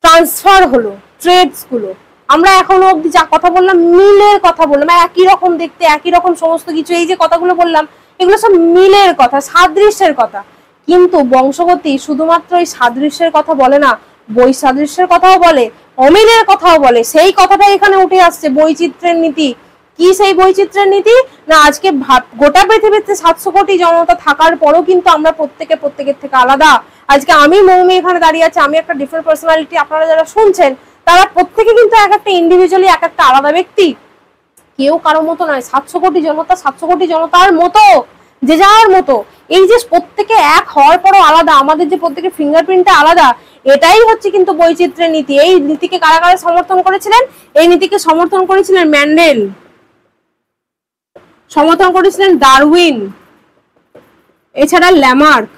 ট্রান্সফার হলো ট্রেডস গুলো, আমরা এখনো অব্দি যা কথা বললাম মিলের কথা বললাম, একই রকম দেখতে একই রকম সমস্ত কিছু, এই যে কথাগুলো বললাম এগুলো সব মিলের কথা, সাদৃশ্যের কথা। কিন্তু বংশগতি শুধুমাত্র এই সাদৃশ্যের কথা বলে না, বৈসাদৃশ্যের কথাও বলে, অমিলের কথাও বলে। সেই কথাটা এখানে উঠে আসছে, বৈচিত্র্যের নীতি। কি সেই বৈচিত্র্যের নীতি? না আজকে গোটা পৃথিবীতে 700 কোটি জনতা থাকার পরও কিন্তু আমরা প্রত্যেকের থেকে আলাদা। আজকে আমি মৌমি এখানে দাঁড়িয়ে আছে, আমি একটা ডিফারেন্ট পার্সোনালিটি, আপনারা যারা শুনছেন তারা প্রত্যেকে কিন্তু এক একটা ইন্ডিভিজুয়ালি এক একটা আলাদা ব্যক্তি, কেউ কারো মতো নয়। 700 কোটি জনতা 700 কোটি জনতার মতো, যে যার মতো। এই যে প্রত্যেকে এক হওয়ার পরও আলাদা, আমাদের যে প্রত্যেকের ফিঙ্গারপ্রিন্টটা আলাদা, এটাই হচ্ছে কিন্তু বৈচিত্র্যের নীতি। এই নীতিকে কারা কারা সমর্থন করেছিলেন? এই নীতিকে সমর্থন করেছিলেন ম্যান্ডেল, সমর্থন করেছিলেন ডারউইন, এছাড়া ল্যামার্ক।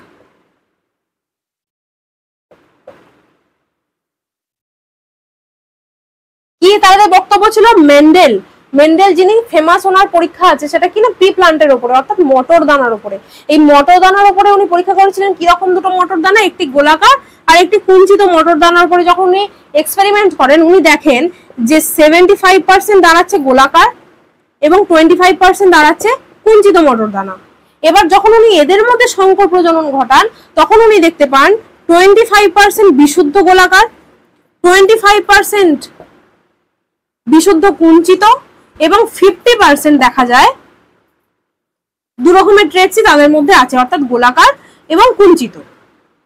কি তাদের বক্তব্য ছিল? মেন্ডেল যিনি ফেমাস, ওনার পরীক্ষা আছে সেটা কিনা পি প্লান্টের উপরে, অর্থাৎ মটর দানার উপরে। এই মটর দানার উপরে উনি পরীক্ষা করেছিলেন। কিরকম দুটো মটর দানা, একটি গোলাকার আর একটি কুঞ্চিত মটর দানার উপরে যখন উনি এক্সপেরিমেন্ট করেন, উনি দেখেন যে 75% দাঁড়াচ্ছে গোলাকার এবং 25% দাঁড়াচ্ছে কুঞ্চিত মটর দানা। এবার যখন উনি এদের মধ্যে সংকর প্রজনন ঘটান, তখন উনি দেখতে পান 25% বিশুদ্ধ গোলাকার, 25% বিশুদ্ধ কুঞ্চিত এবং 50% দেখা যায় দু রকমের ট্রেটসই তাদের মধ্যে আছে, অর্থাৎ গোলাকার এবং কুঞ্চিত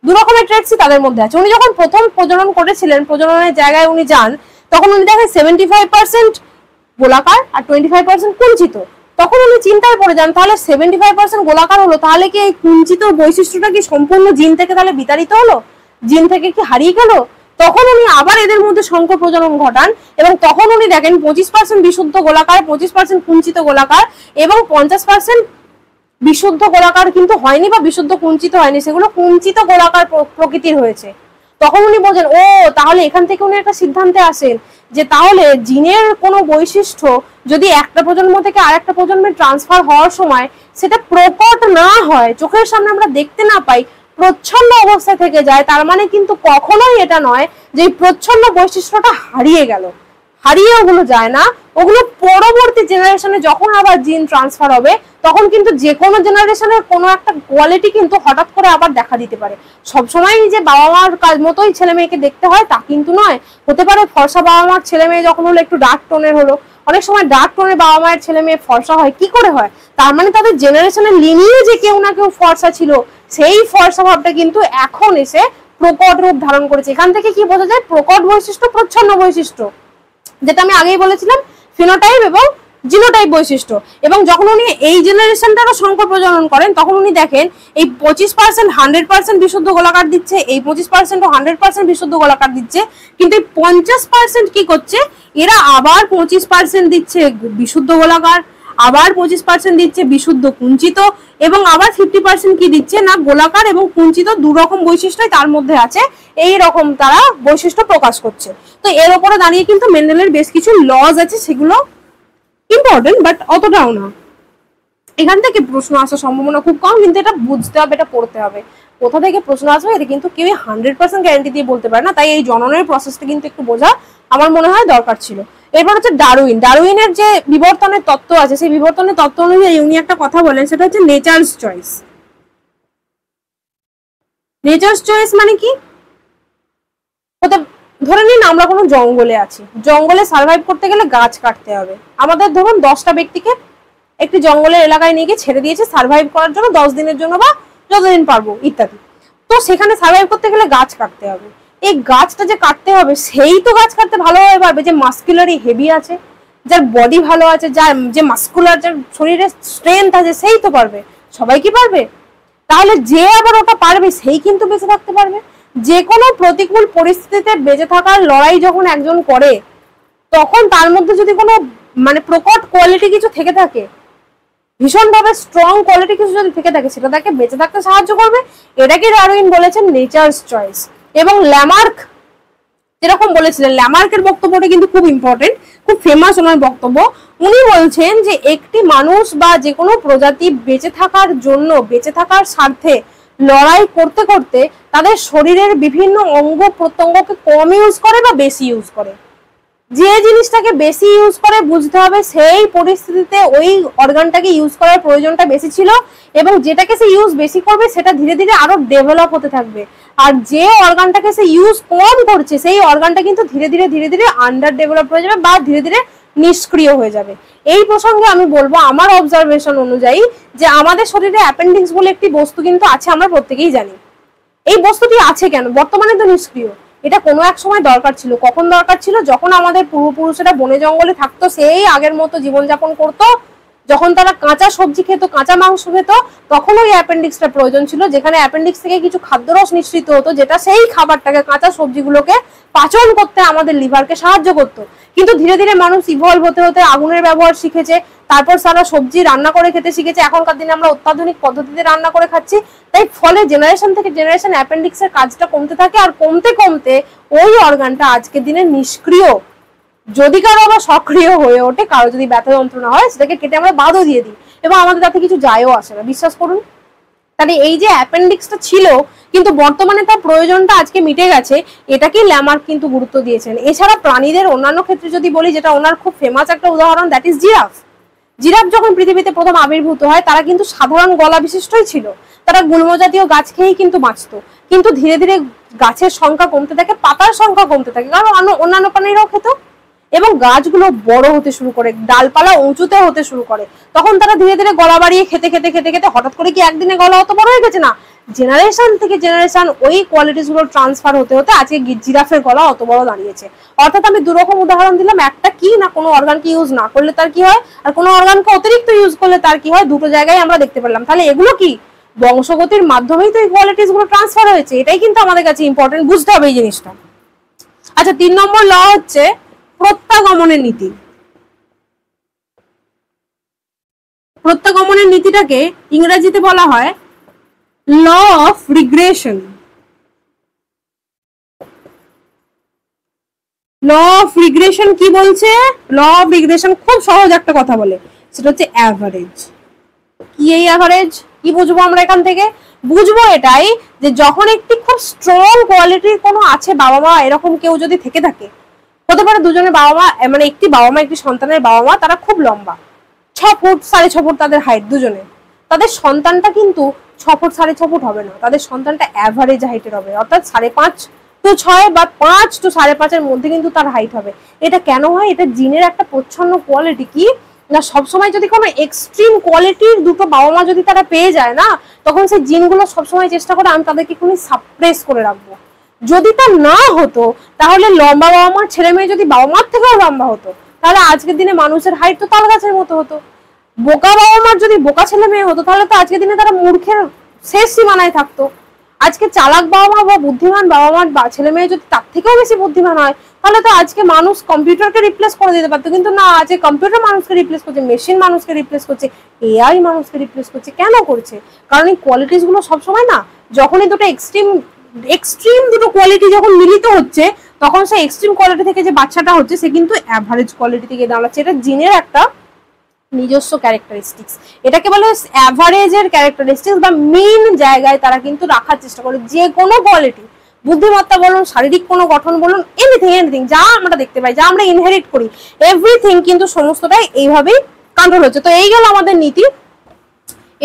দু রকমের ট্রেটসই তাদের মধ্যে আছে। উনি যখন প্রথম প্রজনন করেছিলেন, প্রজননের জায়গায় উনি যান, তখন উনি দেখেন 75% গোলাকার আর 25% কুঞ্চিত। তখন উনি চিন্তায় পড়ে যান, তাহলে 75% গোলাকার হলো, তাহলে কি এই কুঞ্চিত বৈশিষ্ট্যটা কি সম্পূর্ণ জিন থেকে তাহলে বিতাড়িত হলো, জিন থেকে কি হারিয়ে গেল? তখন উনি আবার এদের মধ্যে সংকর প্রজনন ঘটান এবং তখন উনি দেখেন 25% বিশুদ্ধ গোলাকার, 25% কুঞ্চিত গোলাকার এবং 50% বিশুদ্ধ গোলাকার কিন্তু হয়নি বা বিশুদ্ধ কুঞ্চিত হয়নি, সেগুলো কুঞ্চিত গোলাকার প্রকৃতির হয়েছে। তখন উনি বোঝেন, ও তাহলে এখান থেকে উনি একটা সিদ্ধান্তে আসেন যে তাহলে জিনের কোনো বৈশিষ্ট্য যদি একটা প্রজন্ম থেকে আরেকটা প্রজন্মে ট্রান্সফার হওয়ার সময় সেটা প্রকট না হয়, চোখের সামনে আমরা দেখতে না পাই, প্রচ্ছন্ন অবস্থায় থেকে যায়, তার মানে কিন্তু কখনোই এটা নয় যে এই প্রচ্ছন্ন বৈশিষ্ট্যটা হারিয়ে গেল। হারিয়ে ওগুলো যায় না, ওগুলো পরবর্তী জেনারেশনে যখন আবার জিন ট্রান্সফার হবে তখন কিন্তু যে কোনো জেনারেশনের কোনো একটা কোয়ালিটি কিন্তু হঠাৎ করে আবার দেখা দিতে পারে। সবসময় যে বাবা মার কাজ মতোই ছেলে মেয়েকে দেখতে হয় তা কিন্তু নয়। হতে পারে ফর্সা বাবা মার ছেলে মেয়ে যখন হলো একটু ডার্ক টোনের হলো, অনেক সময় ডার্ক টোনের বাবা মায়ের ছেলে মেয়ে ফর্সা হয়। কি করে হয়? তার মানে তাদের জেনারেশনের লিনিয়ে যে কেউ না কেউ ফর্সা ছিল, সেই ফর্সা ভাবটা কিন্তু এখন এসে প্রকট রূপ ধারণ করেছে। এখান থেকে কি বোঝা যায়? প্রকট বৈশিষ্ট্য, প্রচ্ছন্ন বৈশিষ্ট্য, যেটা আমি আগেই বলেছিলাম, ফিনোটাইপ এবং জিনোটাইপ বৈশিষ্ট্য। এবং যখন উনি এই জেনারেশনটারও সংকর প্রজনন করেন তখন উনি দেখেন এই 25% 100% বিশুদ্ধ গোলাকার দিচ্ছে, এই 25% 100% বিশুদ্ধ গোলাকার দিচ্ছে, কিন্তু এই 50% কি করছে, এরা আবার 25% দিচ্ছে বিশুদ্ধ গোলাকার, আবার 25% দিচ্ছে বিশুদ্ধ কুঞ্চিত এবং আবার 50% কি দিচ্ছে না গোলাকার এবং কুঞ্চিত, দু রকম বৈশিষ্ট্যই তার মধ্যে আছে। এই রকম তারা বৈশিষ্ট্য প্রকাশ করছে। তো এর উপরে দাঁড়িয়ে কিন্তু মেন্ডেলের বেশ কিছু লজ আছে, সেগুলো ইম্পর্টেন্ট বাট অতটাও না। এখান থেকে প্রশ্ন আসার সম্ভাবনা খুব কম, কিন্তু এটা বুঝতে হবে, এটা পড়তে হবে। কোথা থেকে প্রশ্ন আসবে এটা কিন্তু কেউ 100% গ্যারান্টি দিয়ে বলতে পারে না, তাই এই জননের প্রসেসটা কিন্তু একটু বোঝা আমার মনে হয় দরকার ছিল। এরপর হচ্ছে ডারউইনের যে বিবর্তনের তত্ত্ব আছে, সেই বিবর্তনের তত্ত্ব অনুযায়ী উনি একটা কথা বলেন, সেটা হচ্ছে নেচারস চয়েস। নেচারস চয়েস মানে কি? ধরে নিন আমরা কোনো জঙ্গলে আছি, জঙ্গলে সার্ভাইভ করতে গেলে গাছ কাটতে হবে। আমাদের ধরুন 10টা ব্যক্তিকে একটি জঙ্গলের এলাকায় নিয়ে গিয়ে ছেড়ে দিয়েছে সার্ভাইভ করার জন্য 10 দিনের জন্য বা যতদিন পারবো ইত্যাদি। তো সেখানে সার্ভাইভ করতে গেলে গাছ কাটতে হবে। এই গাছটা যে কাটতে হবে সেই তো গাছ কাটতে ভালোভাবে পারবে যে মাস্কুলারি হেভি আছে, যার বডি ভালো আছে, যার যে মাস্কুলার, যার শরীরে স্ট্রেংথ আছে, সেই তো পারবে। সবাই কি পারবে? তাহলে যে আবার ওটা পারবে সেই কিন্তু বেঁচে থাকতে পারবে। যে কোনো প্রতিকূল পরিস্থিতিতে বেঁচে থাকার লড়াই যখন একজন করে, তখন তার মধ্যে যদি কোনো মানে প্রকট কোয়ালিটি কিছু থেকে থাকে, ভীষণভাবে স্ট্রং কোয়ালিটি কিছু যদি থেকে থাকে, সেটা তাকে বেঁচে থাকতে সাহায্য করবে। এটাকে ডারউইন বলেছেন নেচারস চয়েস। এবং ল্যামার্ক যেরকম বলেছিলেন, ল্যামার্কের বক্তব্যটা কিন্তু খুব ইম্পর্টেন্ট, খুব ফেমাস ওনার বক্তব্য। উনি বলছেন যে একটি মানুষ বা যে কোনো প্রজাতি বেঁচে থাকার জন্য, বেঁচে থাকার স্বার্থে লড়াই করতে করতে তাদের শরীরের বিভিন্ন অঙ্গ প্রত্যঙ্গকে কম ইউজ করে বা বেশি ইউজ করে। যে জিনিসটাকে বেশি ইউজ করে বুঝতে হবে সেই পরিস্থিতিতে ওই অর্গানটাকে ইউজ করার প্রয়োজনটা বেশি ছিল, এবং যেটাকে সে ইউজ বেশি করবে সেটা ধীরে ধীরে আরো ডেভেলপ হতে থাকবে। আর যে অর্গানটাকে সে ইউজ কম করছে সেই অর্গানটা কিন্তু ধীরে ধীরে ধীরে ধীরে আন্ডার ডেভেলপ হয়ে যাবে বা ধীরে ধীরে নিষ্ক্রিয় হয়ে যাবে। এই প্রসঙ্গে আমি বলবো আমার অবজারভেশন অনুযায়ী যে আমাদের শরীরে অ্যাপেন্ডিক্স বলে একটি বস্তু কিন্তু আছে, আমরা প্রত্যেকেই জানি। এই বস্তুটি আছে কেন? বর্তমানে তো নিষ্ক্রিয়। এটা কোনো এক সময় দরকার ছিল। কখন দরকার ছিল? যখন আমাদের পূর্বপুরুষেরা বনে জঙ্গলে থাকতো, সেই আগের মতো জীবনযাপন করতো, যখন তারা কাঁচা সবজি খেত, কাঁচা মাংস খেত, তখন ওই অ্যাপেন্ডিক্সটা প্রয়োজন ছিল, যেখানে অ্যাপেন্ডিক্স থেকে কিছু খাদ্যরস নিঃসৃত হতো, যেটা সেই খাবারটাকে, কাঁচা সবজিগুলোকে পাচন করতে আমাদের লিভারকে সাহায্য করতো। কিন্তু ধীরে ধীরে মানুষ ইভলভ হতে হতে আগুনের ব্যবহার শিখেছে, তারপর সারা সবজি রান্না করে খেতে শিখেছে। এখনকার দিনে আমরা অত্যাধুনিক পদ্ধতিতে রান্না করে খাচ্ছি। তাই ফলে জেনারেশন থেকে জেনারেশন অ্যাপেন্ডিক্সের কাজটা কমতে থাকে, আর কমতে কমতে ওই অর্গানটা আজকের দিনে নিষ্ক্রিয়। যদি কারো আবার সক্রিয় হয়ে ওঠে, কারো যদি ব্যথা যন্ত্রণা হয়, সেটাকে কেটে আমরা বাদও দিয়ে দিই, এবং আমাদের তাতে কিছু যায়ও আসে না, বিশ্বাস করুন। তাহলে এই যে অ্যাপেন্ডিক্সটা ছিল কিন্তু বর্তমানে তার প্রয়োজনটা আজকে মিটে গেছে, এটাকে ল্যামার্ক কিন্তু গুরুত্ব দিয়েছেন। এছাড়া প্রাণীদের অন্যান্য ক্ষেত্রে যদি বলি, যেটা ওনার খুব ফেমাস একটা উদাহরণ, দ্যাট ইজ জিরাফ। জিরাফ যখন পৃথিবীতে প্রথম আবির্ভূত হয়, তারা কিন্তু সাধারণ গলা বিশিষ্টই ছিল। তারা গুল্ম জাতীয় গাছ খেয়েই কিন্তু বাঁচত। কিন্তু ধীরে ধীরে গাছের সংখ্যা কমতে থাকে, পাতার সংখ্যা কমতে থাকে, কারণ অন্যান্য প্রাণীরাও খেত, এবং গাছগুলো বড় হতে শুরু করে, ডালপালা উঁচুতে হতে শুরু করে। তখন তারা ধীরে ধীরে গলা বাড়িয়ে খেতে খেতে খেতে খেতে হঠাৎ করে কি একদিনে গলা অত বড় হয়ে গেছে? না, জেনারেশন থেকে জেনারেশন ওই কোয়ালিটিস গুলো ট্রান্সফার হতে হতে আজকে জিরাফের গলা অত বড় দাঁড়িয়েছে। অর্থাৎ আমি দুরকম উদাহরণ দিলাম, একটা কি না কোনো অর্গানকে ইউজ না করলে তার কি হয়, আর কোনো অর্গানকে অতিরিক্ত ইউজ করলে তার কি হয়, দুটো জায়গায় আমরা দেখতে পেলাম। তাহলে এগুলো কি বংশগতির মাধ্যমেই তো এই কোয়ালিটিস গুলো ট্রান্সফার হয়েছে। এটাই কিন্তু আমাদের কাছে ইম্পর্টেন্ট, বুঝতে হবে এই জিনিসটা। আচ্ছা, 3 নম্বর ল হচ্ছে প্রত্যাগমনের নীতি। প্রত্যাগমনের নীতিটাকে ইংরেজিতে বলা হয় law of regression. Law of regression কি বলছে? ল অফ রিগ্রেশন খুব সহজ একটা কথা বলে, সেটা হচ্ছে অ্যাভারেজ। কি এই অ্যাভারেজ? কি বুঝবো আমরা এখান থেকে? বুঝবো এটাই যে যখন একটি খুব স্ট্রং কোয়ালিটির কোনো আছে বাবা মা, এরকম কেউ যদি থেকে থাকে, হতে পারে দুজনের বাবা মা, মানে একটি বাবা মা একটি সন্তানের বাবা মা, তারা খুব লম্বা, 6 ফুট 6.5 ফুট তাদের হাইট দুজনে, তাদের সন্তানটা কিন্তু 6 ফুট 6.5 ফুট হবে না, তাদের সন্তানটা অ্যাভারেজ হাইটের হবে, অর্থাৎ 5.5 to 6 বা 5 to 5.5 এর মধ্যে কিন্তু তার হাইট হবে। এটা কেন হয়? এটা জিনের একটা প্রচ্ছন্ন কোয়ালিটি। কি না, সবসময় যদি কোনো এক্সট্রিম কোয়ালিটির দুটো বাবা মা যদি তারা পেয়ে যায় না, তখন সেই জিনগুলো সবসময় চেষ্টা করে আমি তাদেরকে কোনো সাপ্রেস করে রাখবো। যদি তা না হতো, তাহলে লম্বা বাবা মার ছেলে মেয়ে যদি বাবা মার থেকেও লম্বা হতো, তাহলে আজকের দিনে মানুষের হাইট তো তাল গাছের মতো হতো। বোকা বাবা মার যদি বোকা ছেলে মেয়ে হতো, তাহলে তো আজকের দিনে তারা মূর্খের শেষ সীমানায় থাকতো। আজকে চালাক বাবা মা বা বুদ্ধিমান বাবা মার ছেলে মেয়ে যদি তার থেকেও বেশি বুদ্ধিমান হয়, তাহলে তো আজকে মানুষ কম্পিউটারকে রিপ্লেস করে দিতে পারতো। কিন্তু না, আজকে কম্পিউটার মানুষকে রিপ্লেস করছে, মেশিন মানুষকে রিপ্লেস করছে, এআই মানুষকে রিপ্লেস করছে। কেন করছে? কারণ এই কোয়ালিটিস গুলো সবসময় না, যখনই দুটো এক্সট্রিম দুটো কোয়ালিটি যখন মিলিত হচ্ছে, তখন সেই এক্সট্রিম কোয়ালিটি থেকে যে বাচ্চাটা হচ্ছে, সে কিন্তু অ্যাভারেজ কোয়ালিটি থেকে দাঁড়াচ্ছে। এটা জিনের একটা নিজস্ব ক্যারেক্টারিস্টিক্স। এটাকে বলে অ্যাভারেজের ক্যারেক্টারিস্টিক্স বা মেইন জায়গায় তারা কিন্তু রাখার চেষ্টা করে। যে কোনো কোয়ালিটি, বুদ্ধিমত্তা বলুন, শারীরিক কোনো গঠন বলুন, এনিথিং যা আমরা দেখতে পাই, যা আমরা ইনহেরিট করি, এভরিথিং কিন্তু সমস্তটাই এইভাবেই কন্ট্রোল হচ্ছে। তো এই গেল আমাদের নীতি।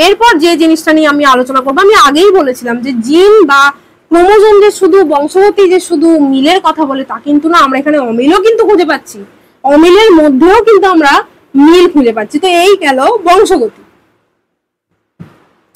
এরপর যে জিনিসটা নিয়ে আমি আলোচনা করবো, আমি আগেই বলেছিলাম যে জিন বা ক্রোমোজোম যে শুধু বংশগতি যে শুধু মিলের কথা বলে তা কিন্তু না, আমরা এখানে অমিলও কিন্তু খুঁজে পাচ্ছি, অমিলের মধ্যেও কিন্তু আমরা মিল খুঁজে পাচ্ছি। তো এই গেল বংশগতি।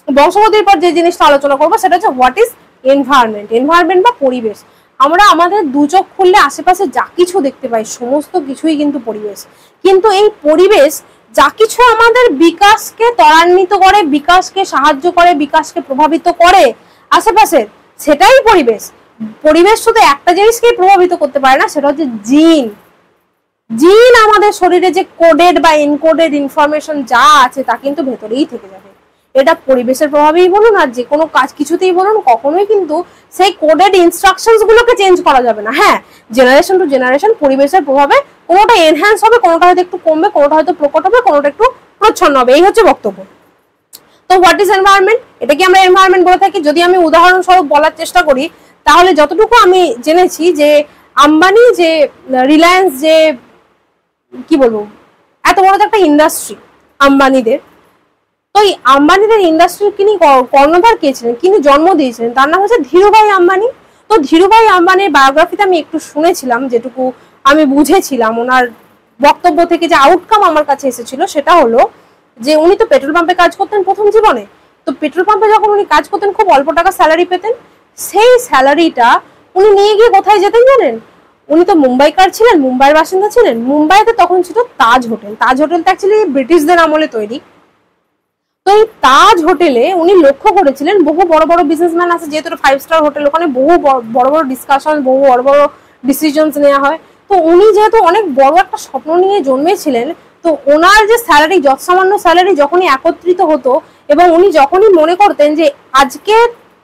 বংশগতির পর যে জিনিসটা আলোচনা করবো সেটা হচ্ছে হোয়াট ইজ এনভায়রনমেন্ট। এনভায়রনমেন্ট বা পরিবেশ। আমরা আমাদের দু চোখ খুললে আশেপাশে যা কিছু দেখতে পাই, সমস্ত কিছুই কিন্তু পরিবেশ। কিন্তু এই পরিবেশ যা কিছু আমাদের বিকাশকে ত্বরান্বিত করে, বিকাশকে সাহায্য করে, বিকাশকে প্রভাবিত করে আশেপাশের, সেটাই পরিবেশ। পরিবেশ শুধু একটা জিনিসকেই প্রভাবিত করতে পারে না, সেটা হচ্ছে জিন। জিন আমাদের শরীরে যে কোডেড বা এনকোডেড ইনফরমেশন যা আছে তা কিন্তু ভেতরেই থেকে যাবে। এটা পরিবেশের প্রভাবেই বলুন আর যে কোনো কাজ কিছুতেই বলুন, কখনোই কিন্তু সেই কোডেড ইনস্ট্রাকশনস গুলোকে চেঞ্জ করা যাবে না। হ্যাঁ, জেনারেশন টু জেনারেশন পরিবেশের প্রভাবে কোনোটা এনহ্যান্স হবে, কোনোটা হয়তো একটু কমবে, কোনোটা হয়তো প্রকট হবে, কোনোটা একটু প্রচ্ছন্ন হবে। এই হচ্ছে বক্তব্য। তো হোয়াট ইজ এনভায়রনমেন্ট? এটাকে আমরা এনভায়রনমেন্ট বলে থাকি। যদি আমি উদাহরণস্বরূপ বলার চেষ্টা করি, তাহলে যতটুকু আমি জেনেছি যে আম্বানি যে রিলায়েন্স যে কি বলবো এত বড় একটা ইন্ডাস্ট্রি আম্বানিদের, তো এই আম্বানিদের ইন্ডাস্ট্রির তিনি কর্ণধার কে ছিলেন, তিনি জন্ম দিয়েছিলেন, তার নাম হচ্ছে ধীরুভাই আম্বানি। তো ধীরুভাই আম্বানির বায়োগ্রাফিতে আমি একটু শুনেছিলাম, যেটুকু আমি বুঝেছিলাম ওনার বক্তব্য থেকে যে আউটকাম আমার কাছে এসেছিল সেটা হলো যে উনি তো পেট্রোল পাম্পে কাজ করতেন প্রথম জীবনে। তো পেট্রোল পাম্পে যখন উনি কাজ করতেন খুব অল্প টাকা স্যালারি পেতেন, সেই স্যালারিটা উনি নিয়ে গিয়ে কোথায় যেতেন জানেন? উনি তো মুম্বাইকার ছিলেন, মুম্বাইয়ের বাসিন্দা ছিলেন। মুম্বাইতে তখন ছিল তাজ হোটেল। তাজ হোটেলটা অ্যাকচুয়ালি ব্রিটিশদের আমলে তৈরি। তো এই তাজ হোটেলে উনি লক্ষ্য করেছিলেন বহু বড় বড় বিজনেসম্যান আছে, যেহেতু 5 স্টার হোটেল, ওখানে বহু বড় বড় ডিসকাশন, বহু বড় বড় ডিসিশনস নেওয়া হয়। তো উনি যেহেতু অনেক বড় একটা স্বপ্ন নিয়ে জন্মেছিলেন, তো ওনার যে স্যালারি, যৎসামান্য স্যালারি যখনই একত্রিত হতো এবং উনি যখনই মনে করতেন যে আজকে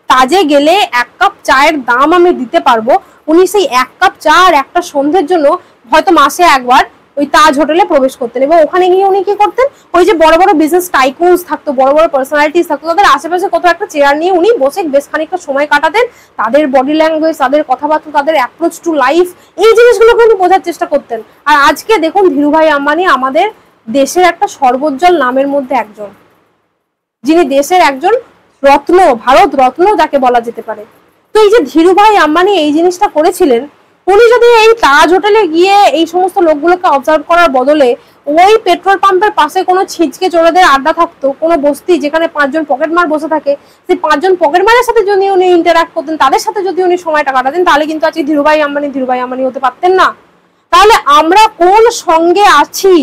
তাজে গেলে 1 কাপ চায়ের দাম আমি দিতে পারবো, উনি সেই 1 কাপ চা আর একটা সন্ধ্যের জন্য হয়তো মাসে একবার ওই তাজ হোটেলে প্রবেশ করতেন। এবং ওখানে গিয়ে উনি কি করতেন, ওই যে বড় বড় বিজনেস টাইকুনস থাকতো, বড় বড় পার্সোনালিটিস থাকতো, তাদের আশেপাশে কত একটা চেয়ার নিয়ে উনি বসে বেশ খানিকটা সময় কাটাতেন। তাদের বডি ল্যাঙ্গুয়েজ, তাদের কথাবার্তা, তাদের অ্যাপ্রোচ টু লাইফ, এই জিনিসগুলোকে উনি বোঝার চেষ্টা করতেন। আর আজকে দেখুন ধীরুভাই আম্বানি আমাদের দেশের একটা সর্বোজ্জ্বল নামের মধ্যে একজন, যিনি দেশের একজন রত্ন, ভারত রত্ন যাকে বলা যেতে পারে। তো এই যে ধীরুভাই আম্বানি এই জিনিসটা করেছিলেন, উনি যদি এই তাজ হোটেলে গিয়ে এই সমস্ত লোকগুলোকে অবজার্ভ করার বদলে ওই পেট্রোল পাম্পের পাশে কোনো ছিঁচকে চোরেদের আড্ডা থাকতো, কোনো বস্তি যেখানে 5 জন পকেটমার বসে থাকে, সেই 5 জন পকেটমারের সাথে যদি উনি ইন্টারাক্ট করতেন, তাদের সাথে যদি উনি সময়টা কাটাতেন, তাহলে কিন্তু আজকে ধীরুভাই আম্বানি হতে পারতেন না। তাহলে আমরা কোন সঙ্গে আছি,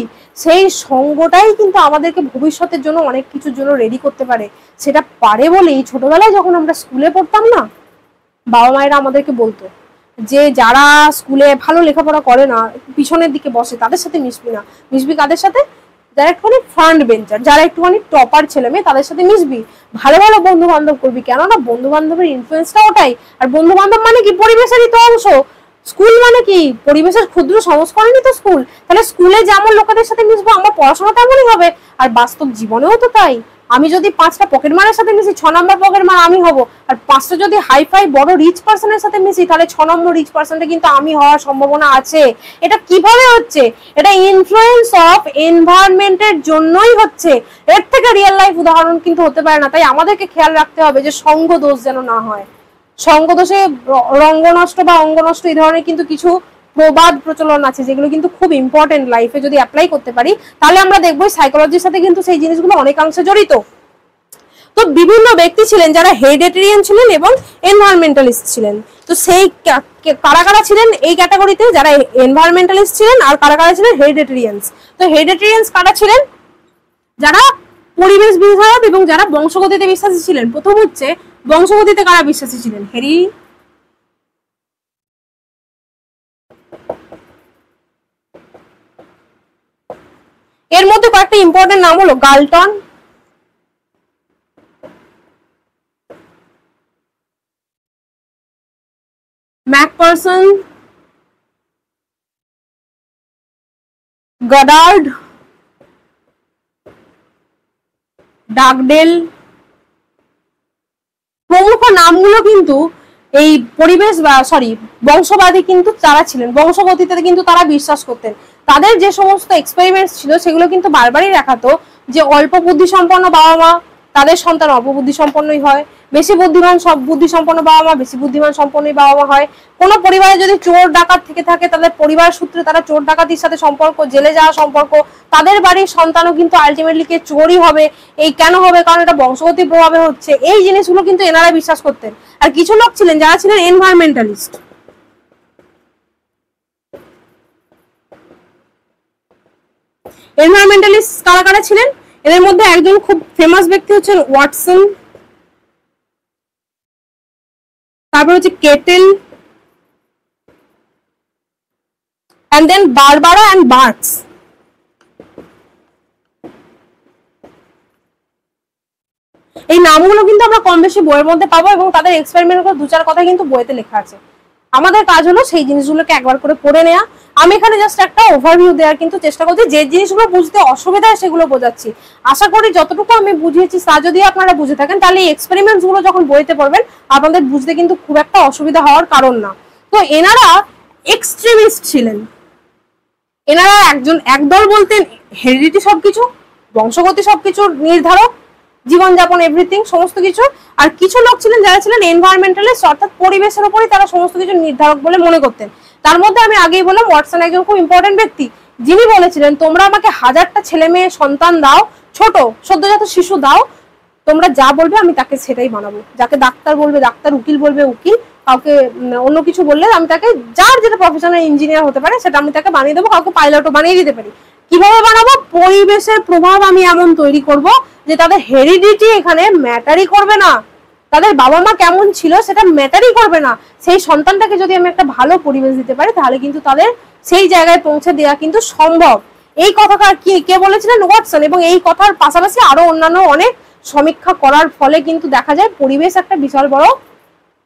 সেই সঙ্গটাই কিন্তু আমাদেরকে ভবিষ্যতের জন্য অনেক কিছুর জন্য রেডি করতে পারে। সেটা পারে বলেই ছোটবেলায় যখন আমরা স্কুলে পড়তাম না, বাবা মায়েরা আমাদেরকে বলতো যে যারা স্কুলে ভালো লেখাপড়া করে না, পিছনের দিকে বসে, তাদের সাথে মিশবি না। মিশবি কাদের সাথে? যারা একটুখানি ফ্রন্ট বেঞ্চার, যারা একটুখানি টপার ছেলে মেয়ে, তাদের সাথে মিশবি। ভালো ভালো বন্ধু বান্ধব করবি, কেননা বন্ধু বান্ধবের ইনফ্লুয়েন্সটা ওটাই। আর বন্ধু বান্ধব মানে কি? পরিবেশেরই তো অংশ। স্কুল মানে কি? পরিবেশের ক্ষুদ্র সংস্করণই তো স্কুল। তাহলে স্কুলে যেমন লোকেদের সাথে মিশবো, আমার পড়াশোনা তেমনই হবে। আর বাস্তব জীবনেও তো তাই। আমি যদি 5টা পকেট মারের সাথে মিশি, 6 নম্বর পকেট মার আমি হব। আর 5টা যদি হাইফাই বড় রিচ পার্সনের সাথে মিশি, তাহলে 6 নম্বর রিচ পার্সনটা কিন্তু আমি হওয়ার সম্ভাবনা আছে। এটা কিভাবে হচ্ছে? এটা ইনফ্লুয়েন্স অফ এনভায়রনমেন্টের জন্যই হচ্ছে। এর থেকে রিয়েল লাইফ উদাহরণ কিন্তু হতে পারে না। তাই আমাদেরকে খেয়াল রাখতে হবে যে সঙ্গ দোষ যেন না হয়। সঙ্গ দোষে রঙ্গ নষ্ট বা অঙ্গ নষ্ট, এই ধরনের কিন্তু কিছু প্রবাদ প্রচলন আছে, যেগুলো কিন্তু খুব ইম্পর্টেন্ট। লাইফে যদি অ্যাপ্লাই করতে পারি, তাহলে আমরা দেখবো সাইকোলজির সাথে কিন্তু সেই জিনিসগুলো অনেকাংশে জড়িত। তো বিভিন্ন ব্যক্তি ছিলেন যারা হেরিডিটেরিয়ান ছিলেন এবং এনভায়রনমেন্টালিস্ট ছিলেন। তো সেই কারা কারা ছিলেন এই ক্যাটাগরিতে? যারা এনভায়রনমেন্টালিস্ট ছিলেন আর কারা কারা ছিলেন হেরিডিটেরিয়ানস। তো হেরিডিটেরিয়ানস কারা ছিলেন? যারা পরিবেশ বিভাগ এবং যারা বংশগতিতে বিশ্বাসী ছিলেন। প্রথম হচ্ছে বংশগতিতে কারা বিশ্বাসী ছিলেন? এর মধ্যে কয়েকটা ইম্পর্টেন্ট নাম হলো গালটন, ম্যাকপারসন, গডার্ড, ডাগডেল প্রমুখ নামগুলো কিন্তু এই পরিবেশ বা বংশবাদী কিন্তু তারা ছিলেন। বংশগতিতে কিন্তু তারা বিশ্বাস করতেন। তাদের যে সমস্ত এক্সপেরিমেন্টস ছিল সেগুলো কিন্তু বারবারই দেখাতো যে অল্প বুদ্ধি সম্পন্ন বাবা মা, তাদের সন্তান অল্প বুদ্ধি সম্পন্নই হয়। বেশি বুদ্ধি সম্পন্ন বাবা মা বেশি বুদ্ধিমান সম্পন্নই বাবা মা হয়। কোনো পরিবারে যদি চোর ডাকাত থেকে থাকে, তাদের পরিবার সূত্রে তারা চোর ডাকাতির সাথে সম্পর্ক, জেলে যাওয়া সম্পর্ক, তাদের বাড়ির সন্তানও কিন্তু আলটিমেটলি কে চোরই হবে। এই কেন হবে? কারণ এটা বংশগতির প্রভাবে হচ্ছে। এই জিনিসগুলো কিন্তু এনারা বিশ্বাস করতেন। আর কিছু লোক ছিলেন যারা ছিলেন এনভায়রনমেন্টালিস্ট। এনভায়রনমেন্টালিস্ট কারা কারা ছিলেন? এদের মধ্যে একজন খুব ফেমাস ব্যক্তি হচ্ছেন ওয়াটসন, তারপর হচ্ছে kettle, and then Barbara and barks. এই নামগুলো কিন্তু আমরা কম বেশি বইয়ের মধ্যে পাবো এবং তাদের এক্সপেরিমেন্টের 2-4 কথা কিন্তু বইতে লেখা আছে। আমাদের কাজ হলো সেই জিনিসগুলোকে একবার করে পড়ে নেওয়া। আমি এখানে জাস্ট একটা ওভারভিউ দেওয়ার কিন্তু চেষ্টা করছি। যে জিনিসগুলো বুঝতে অসুবিধা হয় সেগুলো বোঝাচ্ছি। আশা করি যতটুকু আমি বুঝিয়েছি তা যদি আপনারা বুঝে থাকেন, তাহলে এই এক্সপেরিমেন্টস গুলো যখন বইতে পড়বেন আপনাদের বুঝতে কিন্তু খুব একটা অসুবিধা হওয়ার কারণ না। তো এনারা এক্সট্রিমিস্ট ছিলেন। এনারা একদল বলতেন হেরিডিটি সবকিছু, বংশগতি সবকিছু নির্ধারক, জীবনযাপন এভরিথিং সমস্ত কিছু, আর কিছু লোক ছিলেন যারা ছিলেন এনভায়রনমেন্টালিস্ট, অর্থাৎ পরিবেশের উপরই তারা সমস্ত কিছু নির্ধারক বলে মনে করতেন। তার মধ্যে আমি আগেই বললাম ওয়াটসন একজন খুব ইম্পর্টেন্ট ব্যক্তি, যিনি বলেছিলেন তোমরা আমাকে 1000টা ছেলে মেয়ে সন্তান দাও, ছোট সদ্যজাত শিশু দাও, তোমরা যা বলবে আমি তাকে সেটাই বানাবো। যাকে ডাক্তার বলবে ডাক্তার, উকিল বলবে উকিল, কাউকে অন্য কিছু বললে আমি তাকে, যার যেটা প্রফেশনাল ইঞ্জিনিয়ার হতে পারে সেটা আমি তাকে বানিয়ে দেবো, কাউকে পাইলটও বানিয়ে দিতে পারি। কিভাবে বানাবো? পরিবেশের প্রভাব আমি এমন তৈরি করব যে তাদের হেরিডিটি এখানে ম্যাটারই করবে না, তাদের বাবা মা কেমন ছিল সেটা ম্যাটারই করবে না। সেই সন্তানটাকে যদি আমি একটা ভালো পরিবেশ দিতে পারি তাহলে কিন্তু তাদের সেই জায়গায় পৌঁছে দেওয়া কিন্তু সম্ভব। এই কথাটা কে বলেছিলেন? ওয়াটসন। এবং এই কথার পাশাপাশি আরো অন্যান্য অনেক সমীক্ষা করার ফলে কিন্তু দেখা যায় পরিবেশ একটা বিশাল বড়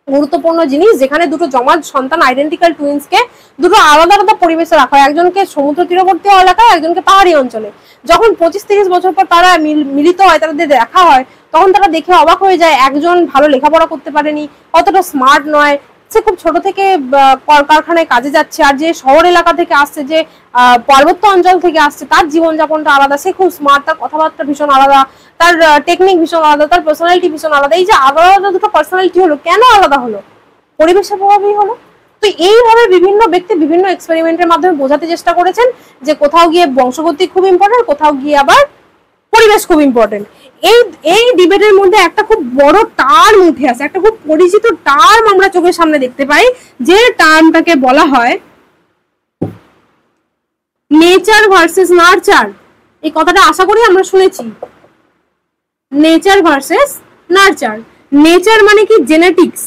গুরুত্বপূর্ণ জিনিস, যেখানে দুটো জমাট সন্তান আইডেন্টিক্যাল টুইন্সকে দুটো আলাদা আলাদা পরিবেশে রাখা হয়, একজনকে সমুদ্র তীরবর্তী এলাকায়, একজনকে পাহাড়ি অঞ্চলে। যখন 25-30 বছর পর তারা মিলিত হয়, তাদের দেখা হয়, তখন তারা দেখে অবাক হয়ে যায় একজন ভালো লেখাপড়া করতে পারেনি, অতটা স্মার্ট নয়, সে খুব ছোট থেকে কারখানায় কাজে যাচ্ছে, আর যে শহর এলাকা থেকে আসছে, যে পার্বত্য অঞ্চল থেকে আসছে, তার জীবনযাপনটা আলাদা, সে খুব স্মার্ট, তার কথাবার্তা ভীষণ আলাদা, তার টেকনিক ভীষণ আলাদা, তার পার্সোনালিটি ভীষণ আলাদা। এই যে আলাদা আলাদা দুটো পার্সোনালিটি হলো, কেন আলাদা হলো? পরিবেশের প্রভাবেই হলো। তো এইভাবে বিভিন্ন ব্যক্তি বিভিন্ন এক্সপেরিমেন্টের মাধ্যমে বোঝাতে চেষ্টা করেছেন যে কোথাও গিয়ে বংশগতি খুব ইম্পর্টেন্ট, কোথাও গিয়ে আবার পরিবেশ খুব ইম্পর্টেন্ট। এই ডিবেটের মধ্যে একটা খুব বড় টার্ম উঠে আসে, একটা খুব পরিচিত টার্ম আমরা চোখের সামনে দেখতে পাই, যে টার্মটাকে বলা হয় নেচার ভার্সেস নার্চার। এই কথাটা আশা করি আমরা শুনেছি, নেচার ভার্সেস নার্চার। নেচার মানে কি? জেনেটিক্স।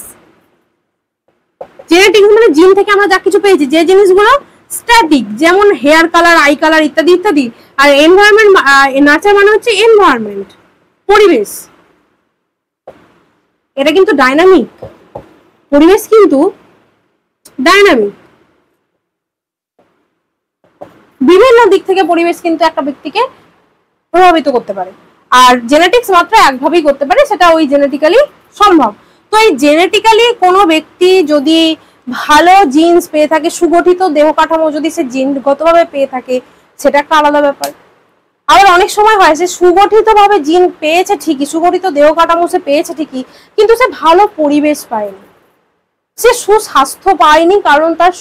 জেনেটিক্স মানে জিন থেকে আমরা যা কিছু পেয়েছি, যে জিনিসগুলো স্ট্যাটিক, যেমন হেয়ার কালার, আই কালার ইত্যাদি ইত্যাদি। আর এনভায়রনমেন্ট, নার্চার মানে হচ্ছে এনভায়রনমেন্ট, পরিবেশ। এটা কিন্তু ডাইনামিক, পরিবেশ কিন্তু ডাইনামিক। বিভিন্ন দিক থেকে পরিবেশ কিন্তু একটা ব্যক্তিকে প্রভাবিত করতে পারে, আর জেনেটিক্স মাত্র একভাবেই করতে পারে, সেটা ওই জেনেটিক্যালি সম্ভব। তো এই জেনেটিক্যালি কোনো ব্যক্তি যদি ভালো জিনস পেয়ে থাকে, সুগঠিত দেহ কাঠামো যদি সে জিনগতভাবে পেয়ে থাকে, সেটা একটা আলাদা ব্যাপার। আবার অনেক সময় হয় সে সুগঠিত ভাবে জিন পেয়েছে ঠিকই, সুগঠিত দেহ কাঠামো সে পেয়েছে ঠিকই, কিন্তু সে ভালো পরিবেশ পায়নি, সে সুস্বাস্থ্য পায়নি, কারণ তার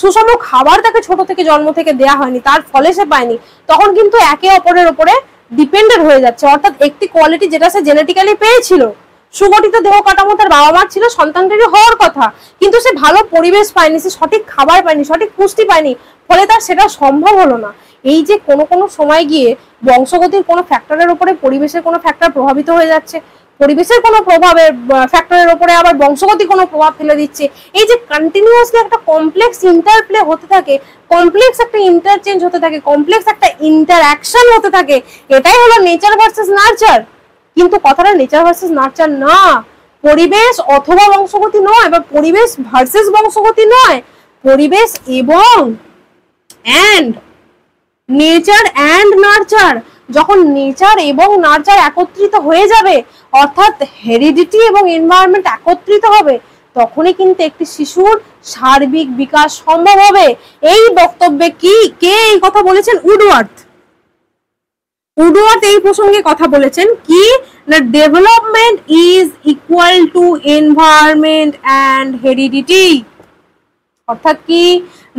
সুষম খাবার তাকে ছোট থেকে জন্ম থেকে দেয়া হয়নি, তার ফলে সে পায়নি। তখন কিন্তু একে অপরের উপরে ডিপেন্ডেন্ট হয়ে যাচ্ছে। অর্থাৎ একটি কোয়ালিটি যেটা সে জেনেটিক্যালি পেয়েছিল, সুগঠিত দেহ কাঠামো তার বাবা মার ছিল, সন্তানটারই হওয়ার কথা, কিন্তু সে ভালো পরিবেশ পায়নি, সে সঠিক খাবার পায়নি, সঠিক পুষ্টি পায়নি, ফলে তার সেটা সম্ভব হলো না। এই যে কোনো সময় গিয়ে বংশগতির কোনো ফ্যাক্টরের উপরে পরিবেশের কোনো ফ্যাক্টর প্রভাবিত হয়ে যাচ্ছে, পরিবেশের কোনো প্রভাবের ফ্যাক্টরের উপরে আবার বংশগতি কোনো প্রভাব ফেলে দিচ্ছে, এই যে কন্টিনিউয়াসলি একটা কমপ্লেক্স ইন্টারপ্লে হতে থাকে, কমপ্লেক্স একটা ইন্টারচেঞ্জ হতে থাকে, কমপ্লেক্স একটা ইন্টারঅ্যাকশন হতে থাকে, এটাই হলো নেচার ভার্সেস নার্চার। কিন্তু কথাটা নেচার ভার্সেস নার্চার না, পরিবেশ অথবা বংশগতি নয়, বা পরিবেশ ভার্সেস বংশগতি নয়, পরিবেশ এবং অ্যান্ড, নেচার অ্যান্ড নার্চার। যখন নেচার এবং নার্চার একত্রিত হয়ে যাবে, অর্থাৎ হেরিডিটি এবং এনভায়রনমেন্ট একত্রিত হবে, তখনই কিন্তু একটি শিশুর সার্বিক বিকাশ সম্ভব হবে। এই বক্তব্যে কে এই কথা বলেছেন? উডওয়ার্থ এই প্রসঙ্গে কথা বলেছেন কি না, development is equal to environment and heredity. অর্থাৎ কি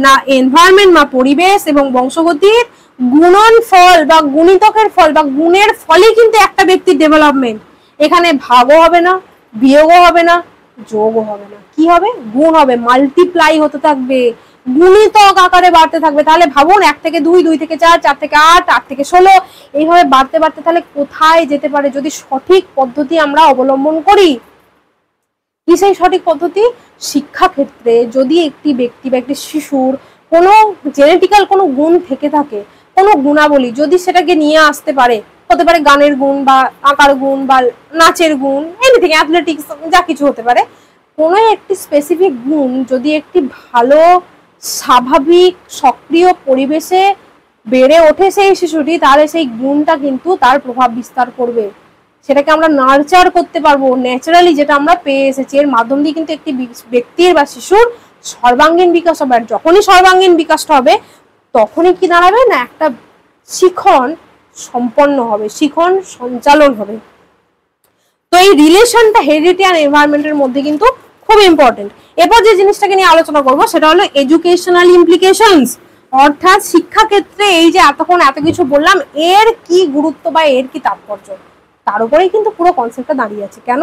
না, এনভায়রনমেন্ট বা পরিবেশ এবং বংশগতির গুণন ফল বা গুণিতকের ফল বা গুণের ফলেই কিন্তু একটা ব্যক্তির ডেভেলপমেন্ট। এখানে ভাগও হবে না, বিয়োগও হবে না, যোগও হবে না, কি হবে? গুণ হবে, মাল্টিপ্লাই হতে থাকবে, গুণিতক আকারে বাড়তে থাকবে। তাহলে ভাবুন, 1 থেকে 2, 2 থেকে 4, 4 থেকে 8, 8 থেকে 16, এইভাবে বাড়তে বাড়তে তাহলে কোথায় যেতে পারে যদি সঠিক পদ্ধতি আমরা অবলম্বন করি। কি সেই সঠিক পদ্ধতি? শিক্ষা ক্ষেত্রে যদি একটি ব্যক্তি বা একটি শিশুর কোনো জেনেটিক্যাল কোনো গুণ থেকে থাকে, কোনো গুণাবলী যদি সেটাকে নিয়ে আসতে পারে, হতে পারে গানের গুণ বা আঁকার গুণ বা নাচের গুণ, এনিথিং, অ্যাথলেটিক্স, যা কিছু হতে পারে, কোনো একটি স্পেসিফিক গুণ যদি একটি ভালো স্বাভাবিক সক্রিয় পরিবেশে বেড়ে ওঠে সেই শিশুটি, তাহলে সেই গুণটা কিন্তু তার প্রভাব বিস্তার করবে, সেটাকে আমরা নার্চার করতে পারবো ন্যাচারালি, যেটা আমরা পেয়ে এসেছি। এর মাধ্যম দিয়ে কিন্তু একটি ব্যক্তির বা শিশুর সর্বাঙ্গীন বিকাশ হবে। আর যখনই সর্বাঙ্গীন বিকাশটা হবে তখনই কি দাঁড়াবে না, একটা শিখন সম্পন্ন হবে, শিখন সঞ্চালন হবে। তো এই রিলেশনটা হেরিডিটি আর এনভায়রনমেন্টের মধ্যে কিন্তু খুব ইম্পর্টেন্ট। এরপর যে জিনিসটাকে নিয়ে আলোচনা করবো সেটা হলো এডুকেশনাল ইমপ্লিকেশনস, অর্থাৎ শিক্ষা ক্ষেত্রে এই যে এতক্ষণ এত কিছু বললাম এর কি গুরুত্ব বা এর কি তাৎপর্য, তার উপরেই কিন্তু পুরো কনসেপ্টটা দাঁড়িয়ে আছে। কেন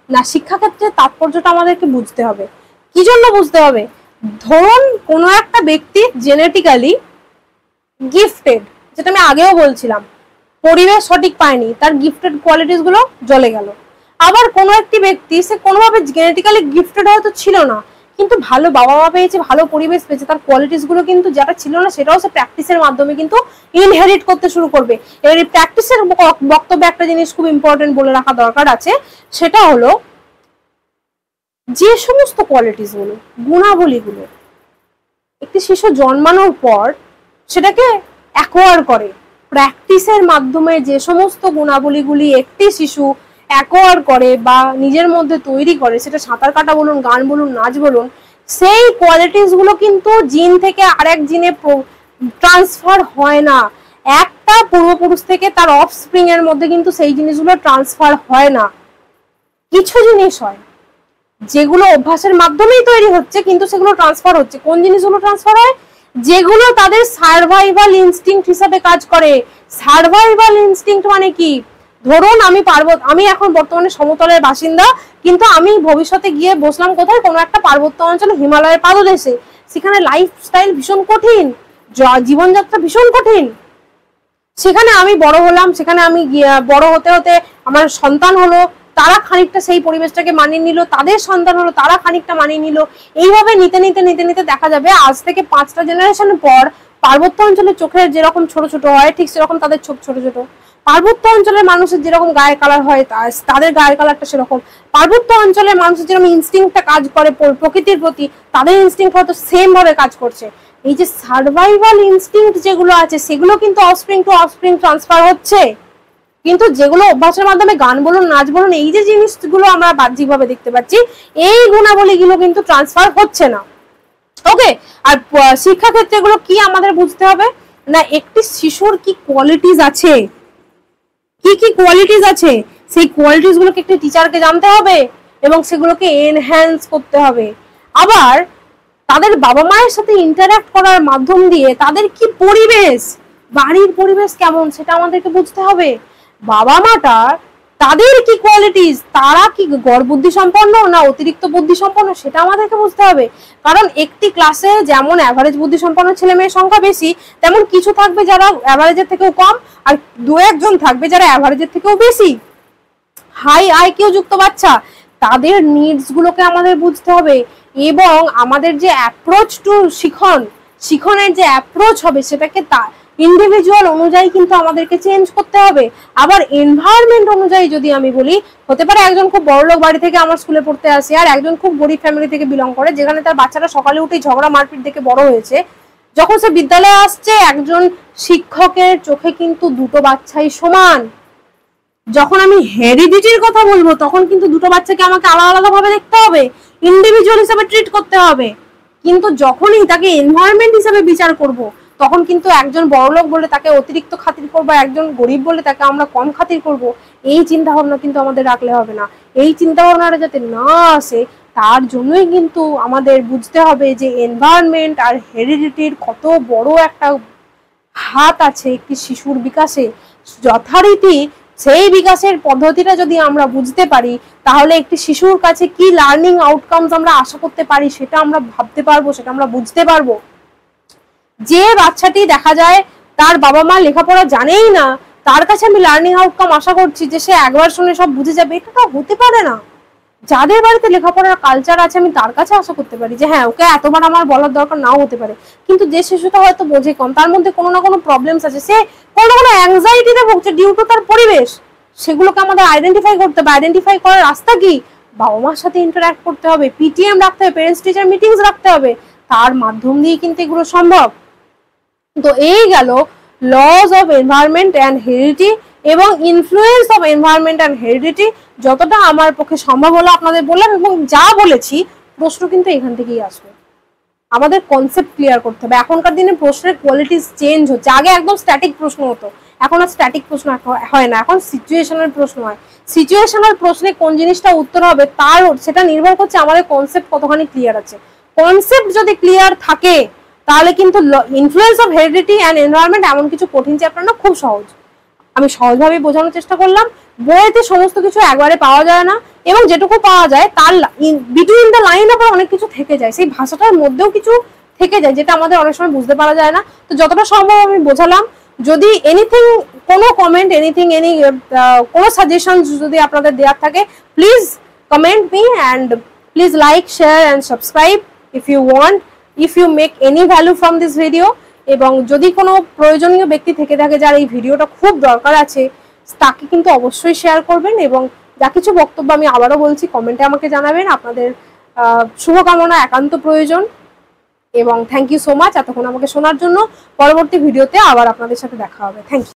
না, শিক্ষা ক্ষেত্রে তাৎপর্যটা আমাদেরকে বুঝতে হবে। কি জন্য বুঝতে হবে? ধরুন কোনো একটা ব্যক্তি জেনেটিক্যালি গিফটেড, যেটা আমি আগেও বলছিলাম, পরিবেশ সঠিক পায়নি, তার গিফটেড কোয়ালিটিস গুলো জ্বলে গেল। আবার কোনো একটি ব্যক্তি সে কোনোভাবে জেনেটিক্যালি গিফটেড হয়তো ছিল না, কিন্তু ভালো বাবা মা পেয়েছে, ভালো পরিবেশ পেয়েছে, তার কোয়ালিটিস গুলো কিন্তু যেটা ছিল না সেটাও সে প্র্যাকটিসের মাধ্যমে কিন্তু ইনহেরিট করতে শুরু করবে। এবার এই প্র্যাকটিসের বক্তব্যে একটা জিনিস খুব ইম্পর্টেন্ট বলে রাখা দরকার আছে, সেটা হলো যে সমস্ত কোয়ালিটিস গুলো, গুণাবলীগুলো একটি শিশু জন্মানোর পর সেটাকে অ্যাকোয়ার করে, প্র্যাকটিসের মাধ্যমে যে সমস্ত গুণাবলীগুলি একটি শিশু অ্যাকোয়ার করে বা নিজের মধ্যে তৈরি করে, সেটা সাঁতার কাটা বলুন, গান বলুন, নাচ বলুন, সেই কোয়ালিটিস গুলো কিন্তু জিন থেকে আরেক জিনে ট্রান্সফার হয় না। একটা পূর্বপুরুষ থেকে তার অফস্প্রিং এর মধ্যে কিন্তু সেই জিনিসগুলো ট্রান্সফার হয় না। কিছু জিনিস হয় যেগুলো অভ্যাসের মাধ্যমেই তৈরি হচ্ছে, কিন্তু সেগুলো ট্রান্সফার হচ্ছে। কোন জিনিসগুলো ট্রান্সফার হয়? যেগুলো তাদের সার্ভাইভাল ইনস্টিংক্ট হিসাবে কাজ করে। সার্ভাইভাল ইনস্টিংক্ট মানে কি? ধরুন আমি এখন বর্তমানে সমতলের বাসিন্দা, কিন্তু আমি ভবিষ্যতে গিয়ে বসলাম কোথায়, কোনো একটা পার্বত্য অঞ্চলে, হিমালয়ের পাদদেশে, সেখানে লাইফস্টাইল ভীষণ কঠিন, জীবনযাত্রা ভীষণ কঠিন। সেখানে আমি বড় হলাম, সেখানে আমি বড় হতে হতে আমার সন্তান হলো, তারা খানিকটা সেই পরিবেশটাকে মানিয়ে নিল, তাদের সন্তান হলো, তারা খানিকটা মানিয়ে নিল। এইভাবে নিতে নিতে নিতে নিতে দেখা যাবে আজ থেকে 5টা জেনারেশন পর পার্বত্য অঞ্চলের চোখের যেরকম ছোট ছোট হয়, ঠিক সেরকম তাদের চোখ ছোট ছোট। পার্বত্য অঞ্চলের মানুষের যেরকম গায়ের কালার হয় তাদের গায়ের কালারটা সেরকম। পার্বত্য অঞ্চলের মানুষের যেরকম ইনস্টিংক্টটা কাজ করে প্রকৃতির প্রতি, তাদের ইনস্টিংক্ট হয়তো সেম ভাবে কাজ করছে। এই যে সার্ভাইভাল ইনস্টিংক্ট যেগুলো আছে সেগুলো কিন্তু অফস্প্রিং টু অফস্প্রিং ট্রান্সফার হচ্ছে, কিন্তু যেগুলো অভ্যাসের মাধ্যমে গান বলুন, নাচ বলুন, এই যে জিনিসগুলো আমরা বাহ্যিকভাবে দেখতে পাচ্ছি, এই গুণাবলীগুলো কিন্তু ট্রান্সফার হচ্ছে না। ওকে, আর শিক্ষা ক্ষেত্রে এগুলো কি আমাদের বুঝতে হবে না, একটি শিশুর কি কোয়ালিটিস আছে, কি কি কোয়ালিটিস আছে, সেই কোয়ালিটিস গুলোকে একটি টিচারকে জানতে হবে এবং সেগুলোকে এনহ্যান্স করতে হবে। আবার তাদের বাবা মায়ের সাথে ইন্টারঅ্যাক্ট করার মাধ্যম দিয়ে তাদের কি পরিবেশ, বাড়ির পরিবেশ কেমন, সেটা আমাদেরকে বুঝতে হবে। বাবা মাটা তাদের কি কোয়ালিটিস, তারা কি গড় বুদ্ধি সম্পন্ন না অতিরিক্ত বুদ্ধি সম্পন্ন, সেটা আমাদেরকে বুঝতে হবে। কারণ একটি ক্লাসে যেমন অ্যাভারেজ বুদ্ধি সম্পন্ন ছেলে মেয়ের সংখ্যা বেশি, তেমন কিছু থাকবে যারা অ্যাভারেজের থেকেও কম, আর 2-1জন থাকবে যারা অ্যাভারেজের থেকেও বেশি। হাই আইকিউ যুক্ত বাচ্চা, তাদের নিডস গুলোকে আমাদের বুঝতে হবে এবং আমাদের যে অ্যাপ্রোচ টু শিখনের যে অ্যাপ্রোচ হবে সেটাকে ইন্ডিভিজুয়াল অনুযায়ী কিন্তু আমাদেরকে চেঞ্জ করতে হবে। আবার এনভায়রনমেন্ট অনুযায়ী যদি আমি বলি, হতে পারে একজন খুব বড়লোক বাড়ি থেকে আমার স্কুলে পড়তে আসে আর একজন খুব গরিব ফ্যামিলি থেকে বিলং করে, যেখানে তার বাচ্চারা সকালে উঠেই ঝগড়া মারপিট দেখে বড় হয়েছে। যখন সে বিদ্যালয়ে আসছে, একজন শিক্ষকের চোখে কিন্তু দুটো বাচ্চাই সমান। যখন আমি হেরিডিটির কথা বলবো তখন কিন্তু দুটো বাচ্চাকে আমাকে আলাদা আলাদা ভাবে দেখতে হবে, ইন্ডিভিজুয়াল হিসেবে ট্রিট করতে হবে। কিন্তু যখনই তাকে এনভায়রনমেন্ট হিসেবে বিচার করব, তখন কিন্তু একজন বড়লোক বলে তাকে অতিরিক্ত খাতির করবো, একজন গরিব বলে তাকে আমরা কম খাতির করব, এই চিন্তা ভাবনা কিন্তু আমাদের রাখলে হবে না। এই চিন্তা ভাবনাটা যাতে না আসে তার জন্যই কিন্তু আমাদের বুঝতে হবে যে এনভায়রনমেন্ট আর হেরিডিটির কত বড় একটা হাত আছে একটি শিশুর বিকাশে। যথারীতি সেই বিকাশের পদ্ধতিটা যদি আমরা বুঝতে পারি, তাহলে একটি শিশুর কাছে কি লার্নিং আউটকামস আমরা আশা করতে পারি সেটা আমরা ভাবতে পারবো, সেটা আমরা বুঝতে পারবো। যে বাচ্চাটি দেখা যায় তার বাবা মা লেখাপড়া জানেই না, তার কাছে আমি লার্নিং আউটকাম আশা করছি যে সে একবার শুনে সব বুঝে যাবে, এটা তো হতে পারে না। যাদের বাড়িতে লেখাপড়ার কালচার আছে আমি তার কাছে আশা করতে পারি যে হ্যাঁ, ওকে এতবার আমার বলার দরকার নাও হতে পারে। কিন্তু যে শিশুটা হয়তো বোঝে কম, তার মধ্যে কোনো না কোনো প্রবলেমস আছে, সে কোনো না কোনো অ্যাংজাইটিতে ভুগছে ডিউ টু তার পরিবেশ, সেগুলোকে আমাদের আইডেন্টিফাই করতে হবে। আইডেন্টিফাই করার রাস্তা কি? বাবা মার সাথে ইন্টারঅ্যাক্ট করতে হবে, পিটিএম রাখতে হবে, প্যারেন্টস টিচার মিটিংস রাখতে হবে, তার মাধ্যম দিয়ে কিন্তু এগুলো সম্ভব। তো এই গেল laws of environment and heredity এবং influence of environment and heredity. যতটা আমার পক্ষে সম্ভব হলো আপনাদের বললাম, এবং যা বলেছি প্রশ্ন কিন্তু এখান থেকেই আসবে। আমাদের কনসেপ্ট ক্লিয়ার করতে হবে। এখনকার দিনে প্রশ্নের কোয়ালিটি চেঞ্জ হচ্ছে। আগে একদম স্ট্যাটিক প্রশ্ন হতো, এখন আর স্ট্যাটিক প্রশ্ন হয় না, এখন সিচুয়েশনাল প্রশ্ন হয়। সিচুয়েশনাল প্রশ্নে কোন জিনিসটা উত্তর হবে সেটা নির্ভর করছে আমাদের কনসেপ্ট কতখানি ক্লিয়ার আছে। কনসেপ্ট যদি ক্লিয়ার থাকে তাহলে কিন্তু influence of heredity and environment এমন কিছু কঠিন চ্যাপ্টার না, খুব সহজ। আমি সহজভাবে বোঝানোর চেষ্টা করলাম। বইতে সমস্ত কিছু একবারে পাওয়া যায় না, এবং যেটুকু পাওয়া যায় তার বিটুইন দ্য লাইন আবার অনেক কিছু থেকে যায়, সেই ভাষাটার মধ্যেও কিছু থেকে যায় যেটা আমাদের অনেক সময় বুঝতে পারা যায় না। তো যতটা সম্ভব আমি বোঝালাম। যদি এনিথিং, কোনো কমেন্ট, কোনো সাজেশন যদি আপনাদের দেওয়ার থাকে, please comment me and please like, share and subscribe if you want, if you make any value from this video. এবং যদি কোনো প্রয়োজনীয় ব্যক্তি থেকে থাকে যার এই ভিডিওটা খুব দরকার আছে, তাকে কিন্তু অবশ্যই শেয়ার করবেন। এবং যা কিছু বক্তব্য আমি আবারও বলছি, কমেন্টে আমাকে জানাবেন। আপনাদের শুভকামনা একান্ত প্রয়োজন। এবং থ্যাংক ইউ সো মাচ এতক্ষণ আমাকে শোনার জন্য। পরবর্তী ভিডিওতে আবার আপনাদের সাথে দেখা হবে। Thank you.